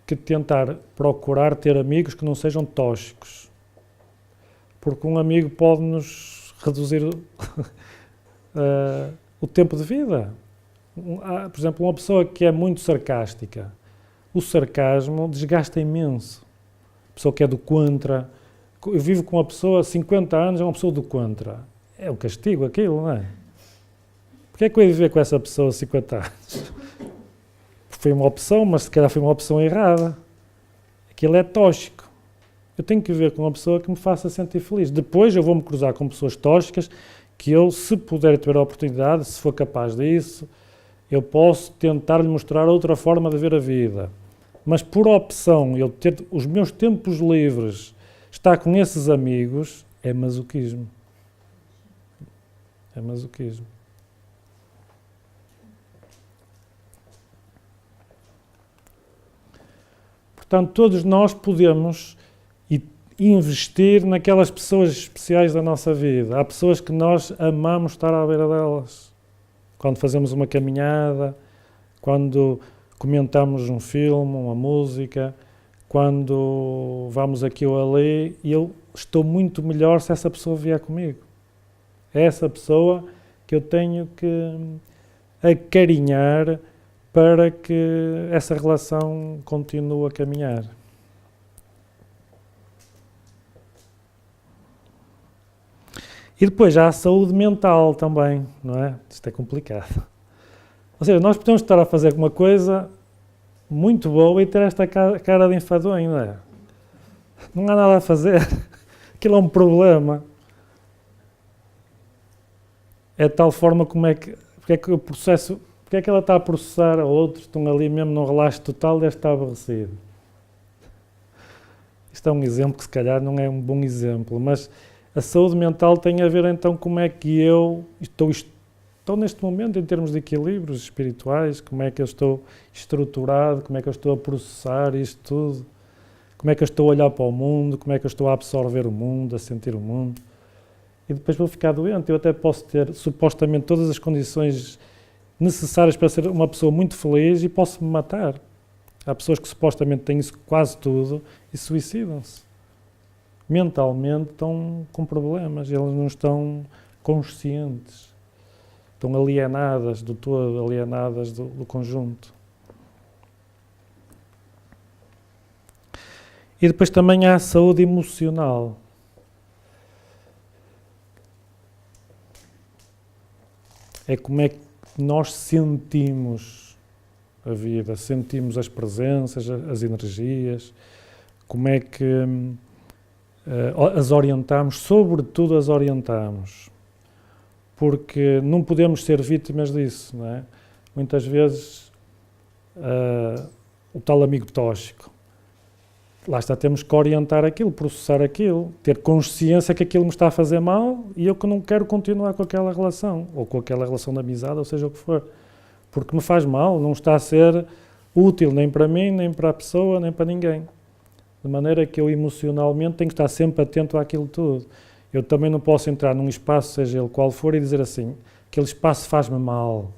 que tentar procurar ter amigos que não sejam tóxicos, porque um amigo pode-nos reduzir o tempo de vida. Por exemplo, uma pessoa que é muito sarcástica, o sarcasmo desgasta imenso. A pessoa que é do contra. Eu vivo com uma pessoa há 50 anos, é uma pessoa do contra. É um castigo aquilo, não é? Porquê é que eu ia viver com essa pessoa há 50 anos? Foi uma opção, mas se calhar foi uma opção errada. Aquilo é tóxico. Eu tenho que viver com uma pessoa que me faça sentir feliz. Depois eu vou-me cruzar com pessoas tóxicas que eu, se puder ter a oportunidade, se for capaz disso, eu posso tentar lhe mostrar outra forma de ver a vida. Mas por opção, eu ter os meus tempos livres, estar com esses amigos, é masoquismo. É masoquismo. Portanto, todos nós podemos investir naquelas pessoas especiais da nossa vida. Há pessoas que nós amamos estar à beira delas. Quando fazemos uma caminhada, quando comentamos um filme, uma música, quando vamos aqui ou ali, e eu estou muito melhor se essa pessoa vier comigo. É essa pessoa que eu tenho que acarinhar para que essa relação continue a caminhar. E depois há a saúde mental também, não é? Isto é complicado. Ou seja, nós podemos estar a fazer alguma coisa muito boa e ter esta cara de enfadonho, não é? Não há nada a fazer. Aquilo é um problema. É de tal forma como é que... Porque é que o processo... Porque é que ela está a processar a outros, estão ali mesmo num relaxo total, deve estar aborrecido. Isto é um exemplo que se calhar não é um bom exemplo, mas a saúde mental tem a ver então como é que eu estou neste momento em termos de equilíbrios espirituais, como é que eu estou estruturado, como é que eu estou a processar isto tudo, como é que eu estou a olhar para o mundo, como é que eu estou a absorver o mundo, a sentir o mundo. E depois vou ficar doente. Eu até posso ter supostamente todas as condições necessárias para ser uma pessoa muito feliz e posso me matar. Há pessoas que supostamente têm isso quase tudo e suicidam-se. Mentalmente estão com problemas, eles não estão conscientes, estão alienadas do todo, alienadas do conjunto. E depois também há a saúde emocional. É como é que nós sentimos a vida, sentimos as presenças, as energias, como é que as orientamos, sobretudo as orientamos, porque não podemos ser vítimas disso, não é? Muitas vezes o tal amigo tóxico, lá está, temos que orientar aquilo, processar aquilo, ter consciência que aquilo me está a fazer mal e eu que não quero continuar com aquela relação, ou com aquela relação de amizade, ou seja o que for, porque me faz mal, não está a ser útil nem para mim, nem para a pessoa, nem para ninguém. De maneira que eu emocionalmente tenho que estar sempre atento àquilo tudo. Eu também não posso entrar num espaço, seja ele qual for, e dizer assim, aquele espaço faz-me mal,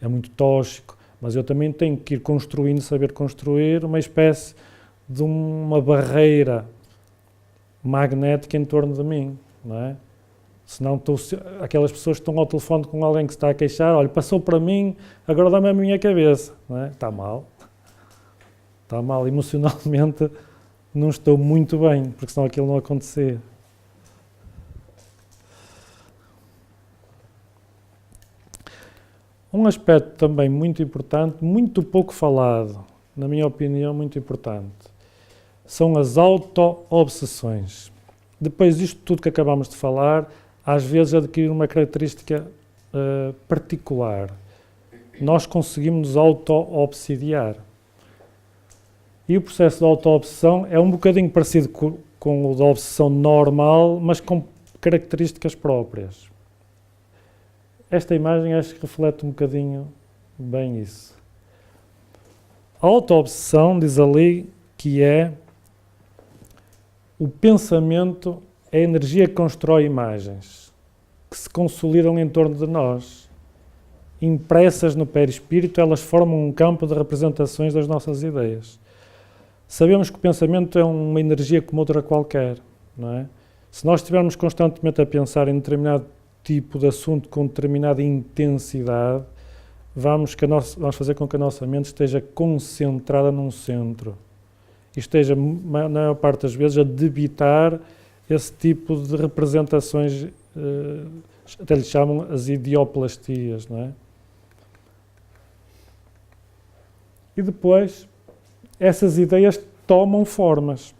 é muito tóxico, mas eu também tenho que ir construindo, saber construir uma espécie de uma barreira magnética em torno de mim, não é? Senão aquelas pessoas que estão ao telefone com alguém que se está a queixar, olha, passou para mim, agora dá-me a minha cabeça, não é? Está mal, emocionalmente não estou muito bem, porque senão aquilo não acontecer. Um aspecto também muito importante, muito pouco falado, na minha opinião, muito importante, são as auto-obsessões. Depois disto tudo que acabamos de falar, às vezes adquire uma característica particular. Nós conseguimos nos auto-obsidiar. E o processo de auto-obsessão é um bocadinho parecido com o da obsessão normal, mas com características próprias. Esta imagem acho que reflete um bocadinho bem isso. A auto-obsessão diz ali que é o pensamento, é a energia que constrói imagens, que se consolidam em torno de nós. Impressas no perispírito, elas formam um campo de representações das nossas ideias. Sabemos que o pensamento é uma energia como outra qualquer, não é? Se nós estivermos constantemente a pensar em determinado tipo de assunto com determinada intensidade, vamos fazer com que a nossa mente esteja concentrada num centro e esteja, na maior parte das vezes, a debitar esse tipo de representações, até lhe chamam as idioplastias, não é? E depois, essas ideias tomam formas,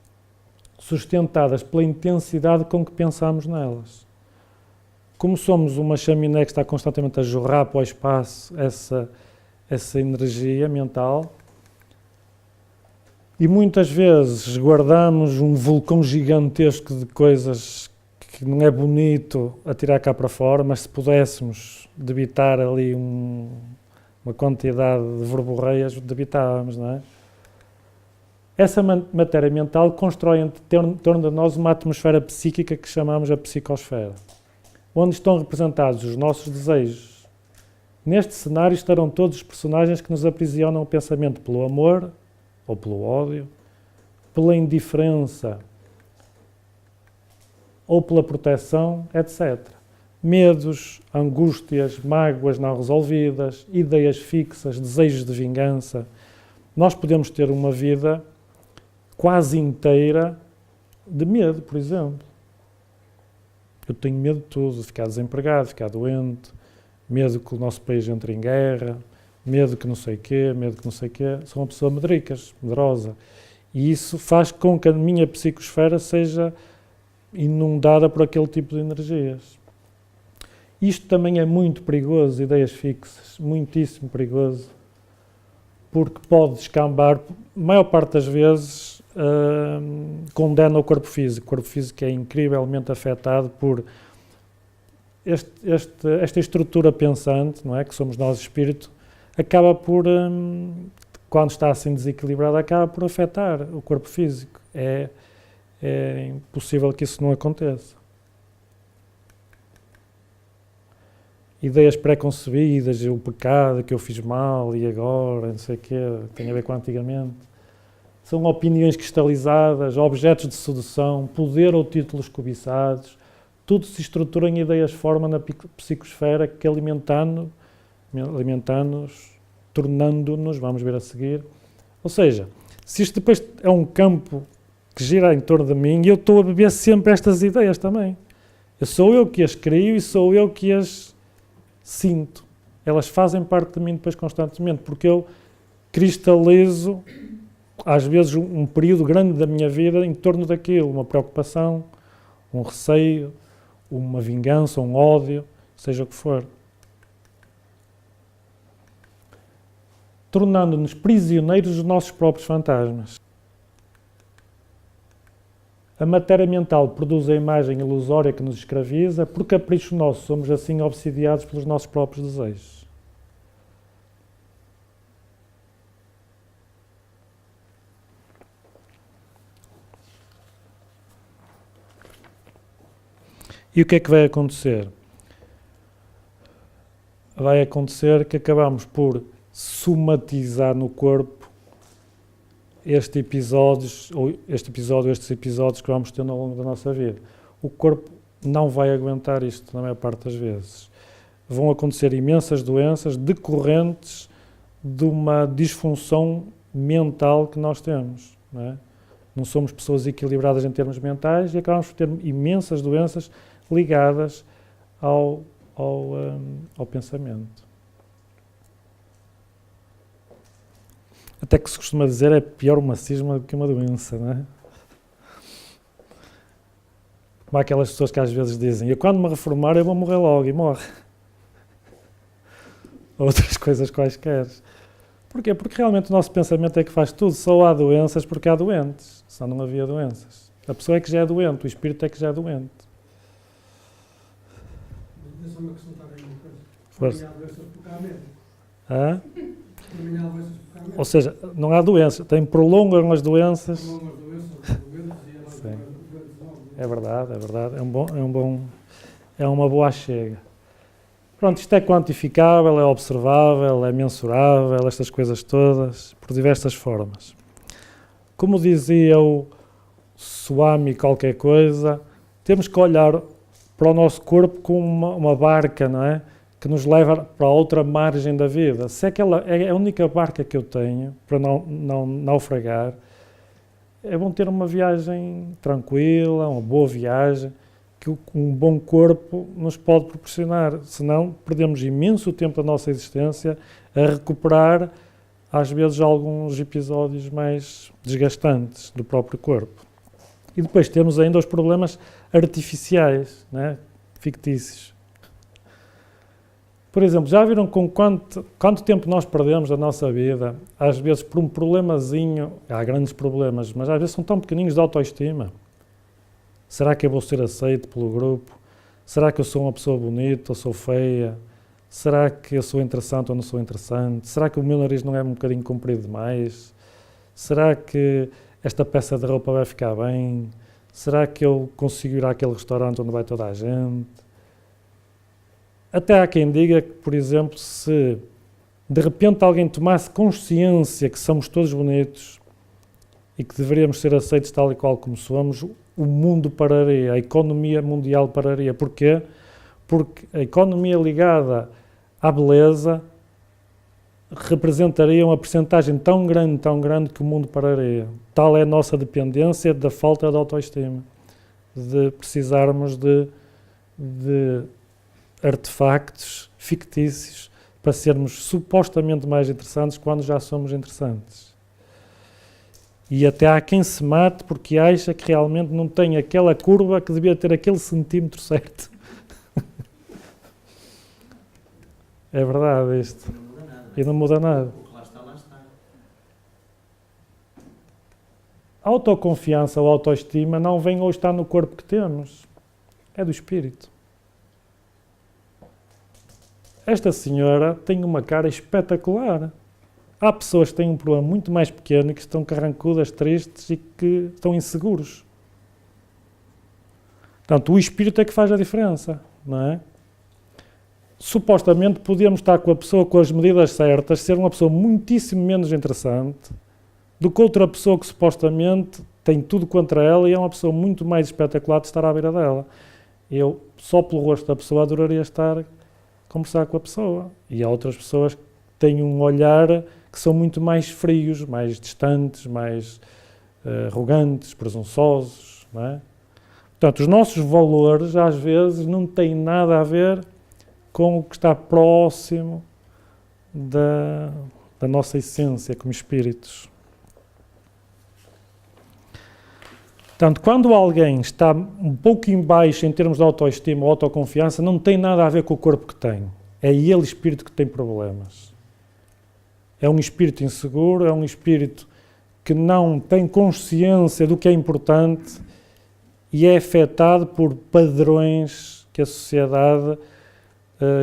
sustentadas pela intensidade com que pensamos nelas. Como somos uma chaminé que está constantemente a jorrar para o espaço essa energia mental, e muitas vezes guardamos um vulcão gigantesco de coisas que não é bonito a tirar cá para fora, mas se pudéssemos debitar ali uma quantidade de verborreias, debitávamos, não é? Essa matéria mental constrói em torno de nós uma atmosfera psíquica que chamamos a psicosfera, onde estão representados os nossos desejos. Neste cenário estarão todos os personagens que nos aprisionam o pensamento pelo amor ou pelo ódio, pela indiferença ou pela proteção, etc. Medos, angústias, mágoas não resolvidas, ideias fixas, desejos de vingança. Nós podemos ter uma vida quase inteira de medo, por exemplo. Eu tenho medo de tudo, de ficar desempregado, de ficar doente, medo que o nosso país entre em guerra, medo que não sei quê, medo que não sei quê. Sou uma pessoa medrosa. E isso faz com que a minha psicosfera seja inundada por aquele tipo de energias. Isto também é muito perigoso, ideias fixas, muitíssimo perigoso, porque pode descambar, a maior parte das vezes, condena o corpo físico. O corpo físico é incrivelmente afetado por esta estrutura pensante, não é? Que somos nós, espírito, acaba por, quando está assim desequilibrado, acaba por afetar o corpo físico. É impossível que isso não aconteça. Ideias pré-concebidas, o pecado, que eu fiz mal e agora, não sei o quê, tem a ver com antigamente. São opiniões cristalizadas, objetos de sedução, poder ou títulos cobiçados. Tudo se estrutura em ideias-forma na psicosfera que alimentando-nos, tornando-nos, vamos ver a seguir. Ou seja, se isto depois é um campo que gira em torno de mim, eu estou a beber sempre estas ideias também. Sou eu que as crio e sou eu que as sinto. Elas fazem parte de mim depois constantemente, porque eu cristalizo, às vezes, um período grande da minha vida em torno daquilo, uma preocupação, um receio, uma vingança, um ódio, seja o que for. Tornando-nos prisioneiros dos nossos próprios fantasmas. A matéria mental produz a imagem ilusória que nos escraviza, por capricho nosso somos assim obsidiados pelos nossos próprios desejos. E o que é que vai acontecer? Vai acontecer que acabamos por somatizar no corpo estes episódios que vamos ter ao longo da nossa vida. O corpo não vai aguentar isto na maior parte das vezes. Vão acontecer imensas doenças decorrentes de uma disfunção mental que nós temos, não é? Não somos pessoas equilibradas em termos mentais e acabamos por ter imensas doenças ligadas ao pensamento. Até que se costuma dizer, é pior uma cisma do que uma doença, não é? Como há aquelas pessoas que às vezes dizem, eu quando me reformar eu vou morrer logo, e morre. Outras coisas quaisquer. Porquê? Porque realmente o nosso pensamento é que faz tudo. Só há doenças porque há doentes. Senão não havia doenças. A pessoa é que já é doente, o espírito é que já é doente. Deixa-me acrescentar aí uma coisa. Força. Há doenças porque há medo. Hã? terminal doenças focar Ou seja, não há doenças, prolongam as doenças. prolongam as doenças, os doentes e elas Sim. doentes novos. É verdade, é verdade. É uma boa chega. Pronto, isto é quantificável, é observável, é mensurável, estas coisas todas, por diversas formas. Como dizia o Swami qualquer coisa, temos que olhar para o nosso corpo como uma barca, não é? Que nos leva para outra margem da vida. Se aquela é a única barca que eu tenho para não naufragar, é bom ter uma viagem tranquila, uma boa viagem, que um bom corpo nos pode proporcionar. Senão, perdemos imenso tempo da nossa existência a recuperar, às vezes, alguns episódios mais desgastantes do próprio corpo. E depois temos ainda os problemas artificiais, né? Fictícios. Por exemplo, já viram com quanto tempo nós perdemos da nossa vida, às vezes por um problemazinho, há grandes problemas, mas às vezes são tão pequenininhos de autoestima. Será que eu vou ser aceito pelo grupo? Será que eu sou uma pessoa bonita ou sou feia? Será que eu sou interessante ou não sou interessante? Será que o meu nariz não é um bocadinho comprido demais? Será que esta peça de roupa vai ficar bem? Será que eu consigo ir àquele restaurante onde vai toda a gente? Até há quem diga que, por exemplo, se de repente alguém tomasse consciência que somos todos bonitos e que deveríamos ser aceitos tal e qual como somos, o mundo pararia, a economia mundial pararia. Porquê? Porque a economia ligada à beleza representaria uma percentagem tão grande que o mundo pararia. Tal é a nossa dependência da falta de autoestima, de precisarmos de artefactos fictícios para sermos supostamente mais interessantes quando já somos interessantes. E até há quem se mate porque acha que realmente não tem aquela curva que devia ter aquele centímetro certo. É verdade isto. Não muda nada. E não muda nada. O que lá está, lá está. A autoconfiança ou autoestima não vem ou está no corpo que temos. É do espírito. Esta senhora tem uma cara espetacular. Há pessoas que têm um problema muito mais pequeno e que estão carrancudas, tristes e que estão inseguros. Portanto, o espírito é que faz a diferença, não é? Supostamente podíamos estar com a pessoa com as medidas certas, ser uma pessoa muitíssimo menos interessante do que outra pessoa que supostamente tem tudo contra ela e é uma pessoa muito mais espetacular de estar à beira dela. Eu, só pelo rosto da pessoa, adoraria estar a conversar com a pessoa. E há outras pessoas que têm um olhar que são muito mais frios, mais distantes, mais arrogantes, presunçosos, não é? Portanto, os nossos valores, às vezes, não têm nada a ver com o que está próximo da nossa essência como espíritos. Portanto, quando alguém está um pouco em baixo em termos de autoestima ou autoconfiança, não tem nada a ver com o corpo que tem. É ele, espírito, que tem problemas. É um espírito inseguro, é um espírito que não tem consciência do que é importante e é afetado por padrões que a sociedade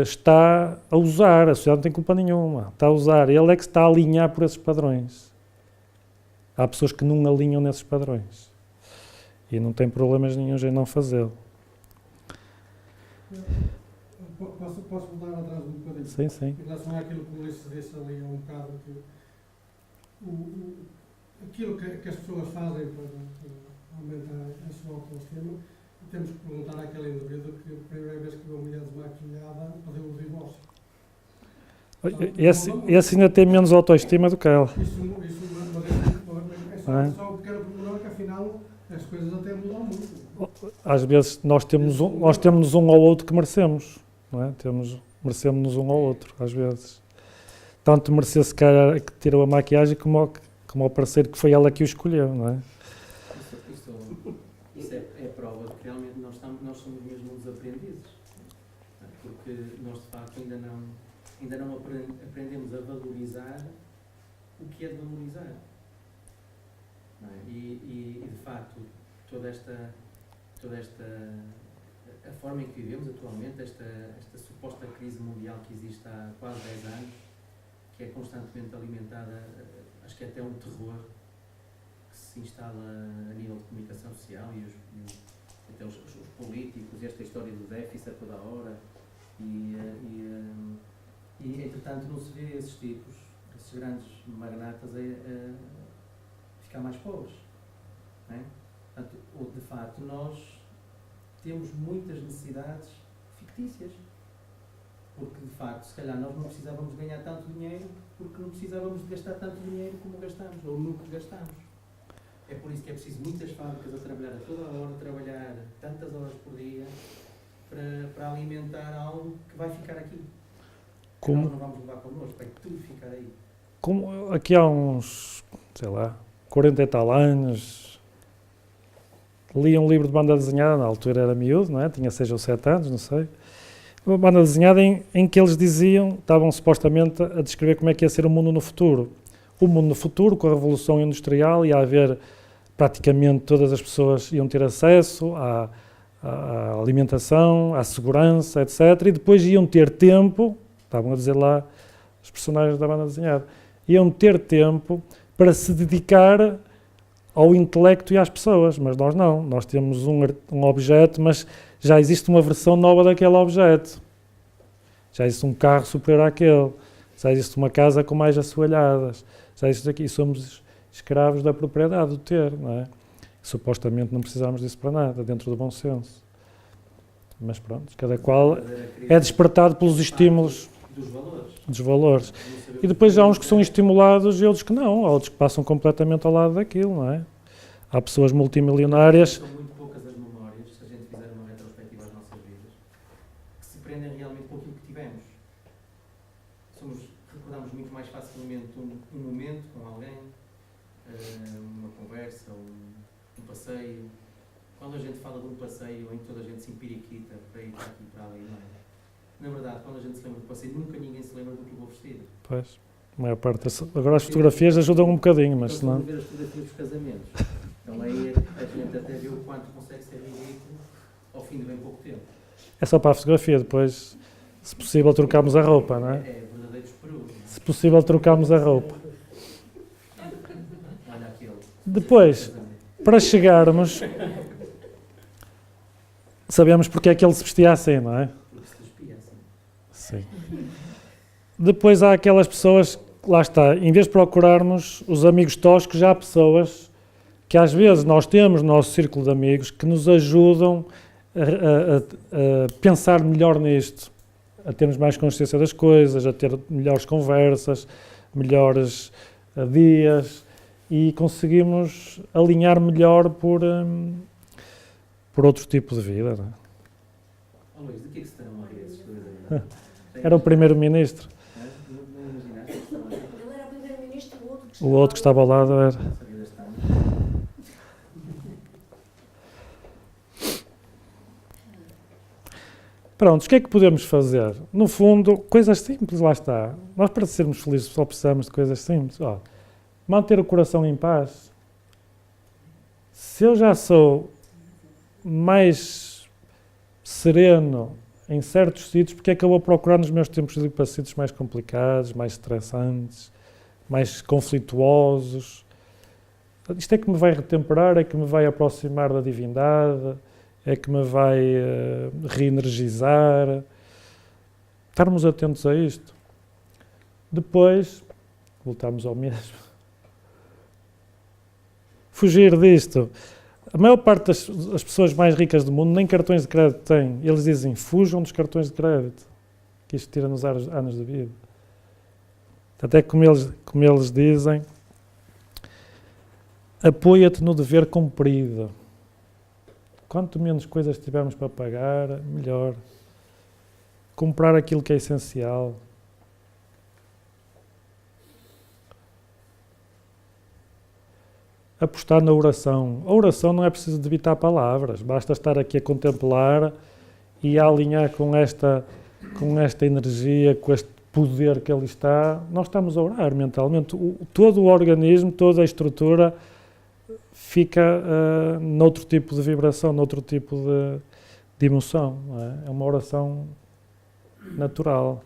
está a usar. A sociedade não tem culpa nenhuma, está a usar. Ele é que está a alinhar por esses padrões. Há pessoas que não alinham nesses padrões e não tem problemas nenhuns em não fazê-lo. Posso voltar atrás um bocadinho? Sim, sim. Em relação àquilo que o Ulisses disse ali há um bocado, que aquilo que as pessoas fazem para aumentar a sua autoestima, temos que perguntar àquele indivíduo que a primeira vez que viu a mulher desmaquilhada pediu o divórcio. Esse ainda tem menos autoestima do que ela. Isso só um pequeno pormenor que afinal as coisas até mudam muito. Às vezes nós temos um ao outro que merecemos, não é? Merecemos-nos um ao outro, às vezes. Tanto merecer se calhar que tirou a maquiagem como ao parceiro que foi ela que o escolheu, não é? Isso é prova de que realmente nós somos mesmo uns aprendizes. Porque nós, de facto, ainda não aprendemos a valorizar o que é de valorizar. Não é? E, de facto, toda esta a forma em que vivemos atualmente, esta suposta crise mundial que existe há quase 10 anos, que é constantemente alimentada, acho que é até um terror que se instala a nível de comunicação social e até os políticos, esta história do déficit a toda a hora e entretanto não se vê esses tipos, esses grandes magnatas a ficar mais pobres, não é? Portanto, de facto nós temos muitas necessidades fictícias, porque de facto se calhar nós não precisávamos ganhar tanto dinheiro porque não precisávamos de gastar tanto dinheiro como gastamos ou nunca gastamos. É por isso que é preciso muitas fábricas a trabalhar a toda a hora, trabalhar tantas horas por dia para alimentar algo que vai ficar aqui. Como? Nós não vamos levar connosco, vai tudo ficar aí. Como aqui há uns, sei lá, 40 e tal anos, li um livro de banda desenhada, na altura era miúdo, não é? Tinha 6 ou 7 anos, não sei. Uma banda desenhada em que eles diziam, estavam supostamente a descrever como é que ia ser o mundo no futuro. O mundo no futuro, com a Revolução Industrial, ia haver praticamente todas as pessoas iam ter acesso à alimentação, à segurança, etc. E depois iam ter tempo, estavam a dizer lá os personagens da banda desenhada, iam ter tempo para se dedicar ao intelecto e às pessoas, mas nós não. Nós temos um objeto, mas já existe uma versão nova daquele objeto. Já existe um carro superior àquele. Já existe uma casa com mais assoalhadas. Já existe aqui. E somos escravos da propriedade, do ter, não é? Supostamente não precisamos disso para nada, dentro do bom senso. Mas pronto, cada qual é despertado pelos estímulos dos valores. E depois há uns que são estimulados e outros que não. Há outros que passam completamente ao lado daquilo, não é? Há pessoas multimilionárias. São muito poucas as memórias, se a gente fizer uma retrospectiva às nossas vidas, que se prendem realmente com aquilo que tivemos. Recordamos muito mais facilmente um momento com alguém, uma conversa, um passeio. Quando a gente fala de um passeio em que toda a gente se empiriquita para ir para aqui e para ali, não é? Na verdade, quando a gente se lembra do passeio, nunca ninguém se lembra do que levou vestido. Pois, a maior parte agora as fotografias ajudam um bocadinho, mas então, senão... ver as fotografias dos casamentos. Então aí a gente até vê o quanto consegue ser ridículo ao fim de bem pouco tempo. É só para a fotografia, depois, se possível, trocamos a roupa, não é? É verdadeiro esperudo. Se possível, trocamos a roupa. Olha aquele. Depois, para chegarmos, sabemos porque é que ele se vestia assim, não é? Porque se despia assim. Sim. Depois há aquelas pessoas, lá está, em vez de procurarmos os amigos toscos, já há pessoas que às vezes nós temos no nosso círculo de amigos que nos ajudam a pensar melhor nisto, a termos mais consciência das coisas, a ter melhores conversas, melhores dias e conseguimos alinhar melhor por outro tipo de vida. Não é? Oh, Luís, de que é que se estão a rir esses dois aí? Era o primeiro-ministro. Não imaginaste que estão a rir? Ele era o primeiro-ministro, O outro que estava ao lado era... Sabia deste ano? Pronto, o que é que podemos fazer? No fundo, coisas simples, lá está. Nós, para sermos felizes, só precisamos de coisas simples. Ó, manter o coração em paz. Se eu já sou mais sereno em certos sítios, porque é que eu vou procurar nos meus tempos de ir para sítios mais complicados, mais estressantes, mais conflituosos? Isto é que me vai retemperar, é que me vai aproximar da divindade, é que me vai reenergizar. Estarmos atentos a isto. Depois, voltamos ao mesmo. Fugir disto. A maior parte das pessoas mais ricas do mundo nem cartões de crédito têm. Eles dizem, fujam dos cartões de crédito, que isto tira-nos anos de vida. Até como eles dizem, apoia-te no dever cumprido. Quanto menos coisas tivermos para pagar, melhor. Comprar aquilo que é essencial. Apostar na oração. A oração não é preciso debitar palavras, basta estar aqui a contemplar e a alinhar com esta energia, com este poder que ali está. Nós estamos a orar mentalmente. Todo o organismo, toda a estrutura fica noutro tipo de vibração, noutro tipo de emoção. Não é? É uma oração natural.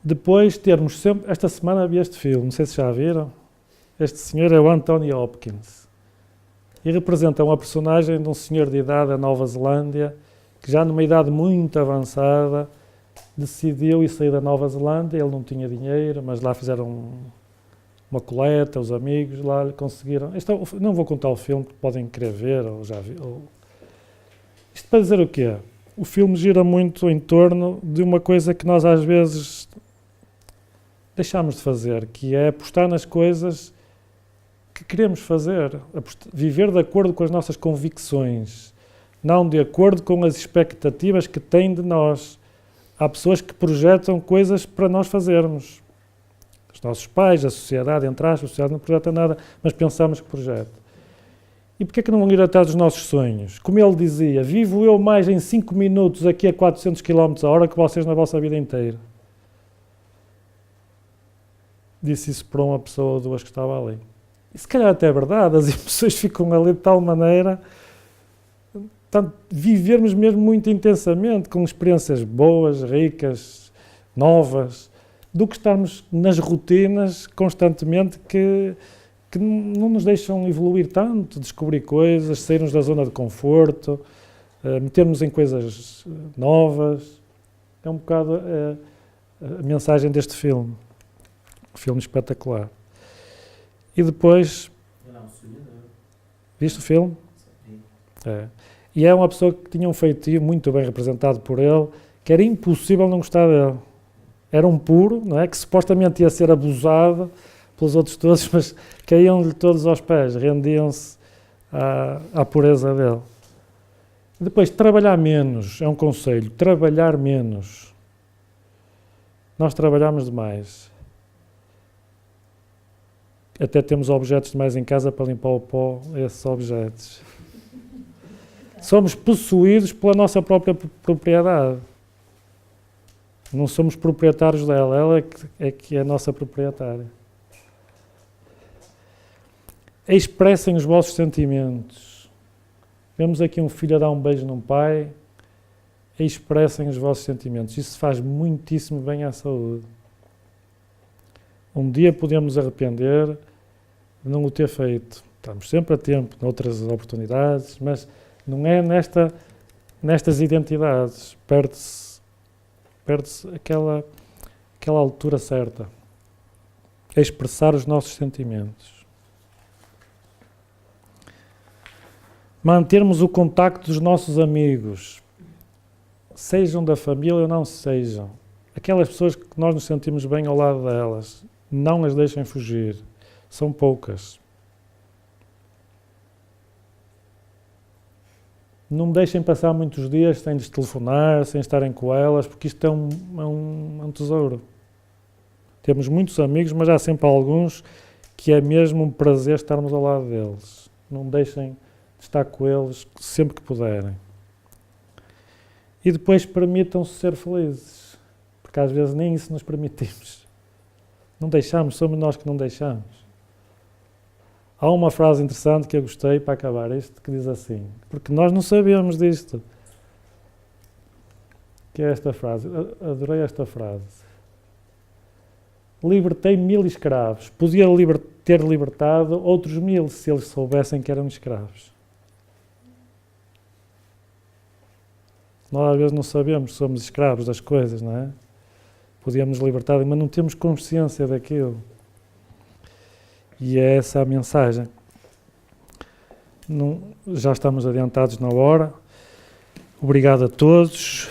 Depois termos sempre... Esta semana vi este filme, não sei se já viram. Este senhor é o Anthony Hopkins. E representa uma personagem de um senhor de idade da Nova Zelândia, que já numa idade muito avançada, decidiu ir sair da Nova Zelândia. Ele não tinha dinheiro, mas lá fizeram uma coleta, os amigos lá conseguiram... não vou contar o filme, que podem querer ver, ou já vi. Isto para dizer o quê? O filme gira muito em torno de uma coisa que nós às vezes deixamos de fazer, que é apostar nas coisas que queremos fazer, viver de acordo com as nossas convicções, não de acordo com as expectativas que têm de nós. Há pessoas que projetam coisas para nós fazermos. Os nossos pais, a sociedade, entre aspas, a sociedade não projeta nada, mas pensamos que projeta. E porquê é que não vão ir atrás dos nossos sonhos? Como ele dizia, vivo eu mais em 5 minutos aqui a 400 km/h que vocês na vossa vida inteira. Disse isso para uma pessoa ou duas que estava ali. E se calhar até é verdade, as emoções ficam ali de tal maneira, portanto, vivermos mesmo muito intensamente, com experiências boas, ricas, novas, do que estarmos nas rotinas constantemente que não nos deixam evoluir tanto, descobrir coisas, sairmos da zona de conforto, metermos em coisas novas. É um bocado a mensagem deste filme. Um filme espetacular. E depois... Viste o filme? É. E é uma pessoa que tinha um feitio muito bem representado por ele, que era impossível não gostar dele. Era um puro, não é? Que supostamente ia ser abusado pelos outros todos, mas caíam-lhe todos aos pés, rendiam-se à pureza dele. Depois, trabalhar menos, é um conselho, trabalhar menos. Nós trabalhamos demais. Até temos objetos demais em casa para limpar o pó a esses objetos. Somos possuídos pela nossa própria propriedade. Não somos proprietários dela, ela é que é a nossa proprietária. Expressem os vossos sentimentos. Vemos aqui um filho a dar um beijo num pai. Expressem os vossos sentimentos. Isso faz muitíssimo bem à saúde. Um dia podemos arrepender de não o ter feito. Estamos sempre a tempo, noutras oportunidades, mas não é nestas identidades. Perde-se aquela altura certa. Expressar os nossos sentimentos. Mantermos o contacto dos nossos amigos, sejam da família ou não sejam. Aquelas pessoas que nós nos sentimos bem ao lado delas, não as deixem fugir. São poucas. Não deixem passar muitos dias sem lhes telefonar, sem estarem com elas, porque isto é um tesouro. Temos muitos amigos, mas há sempre alguns que é mesmo um prazer estarmos ao lado deles. Não deixem estar com eles sempre que puderem. E depois permitam-se ser felizes, porque às vezes nem isso nos permitimos. Não deixamos, somos nós que não deixamos. Há uma frase interessante que eu gostei para acabar isto, que diz assim, porque nós não sabemos disto, que é esta frase, adorei esta frase. Libertei 1000 escravos, podia ter libertado outros 1000 se eles soubessem que eram escravos. Nós às vezes não sabemos que somos escravos das coisas, não é? Podíamos nos libertar, mas não temos consciência daquilo. E é essa a mensagem. Já estamos adiantados na hora. Obrigado a todos.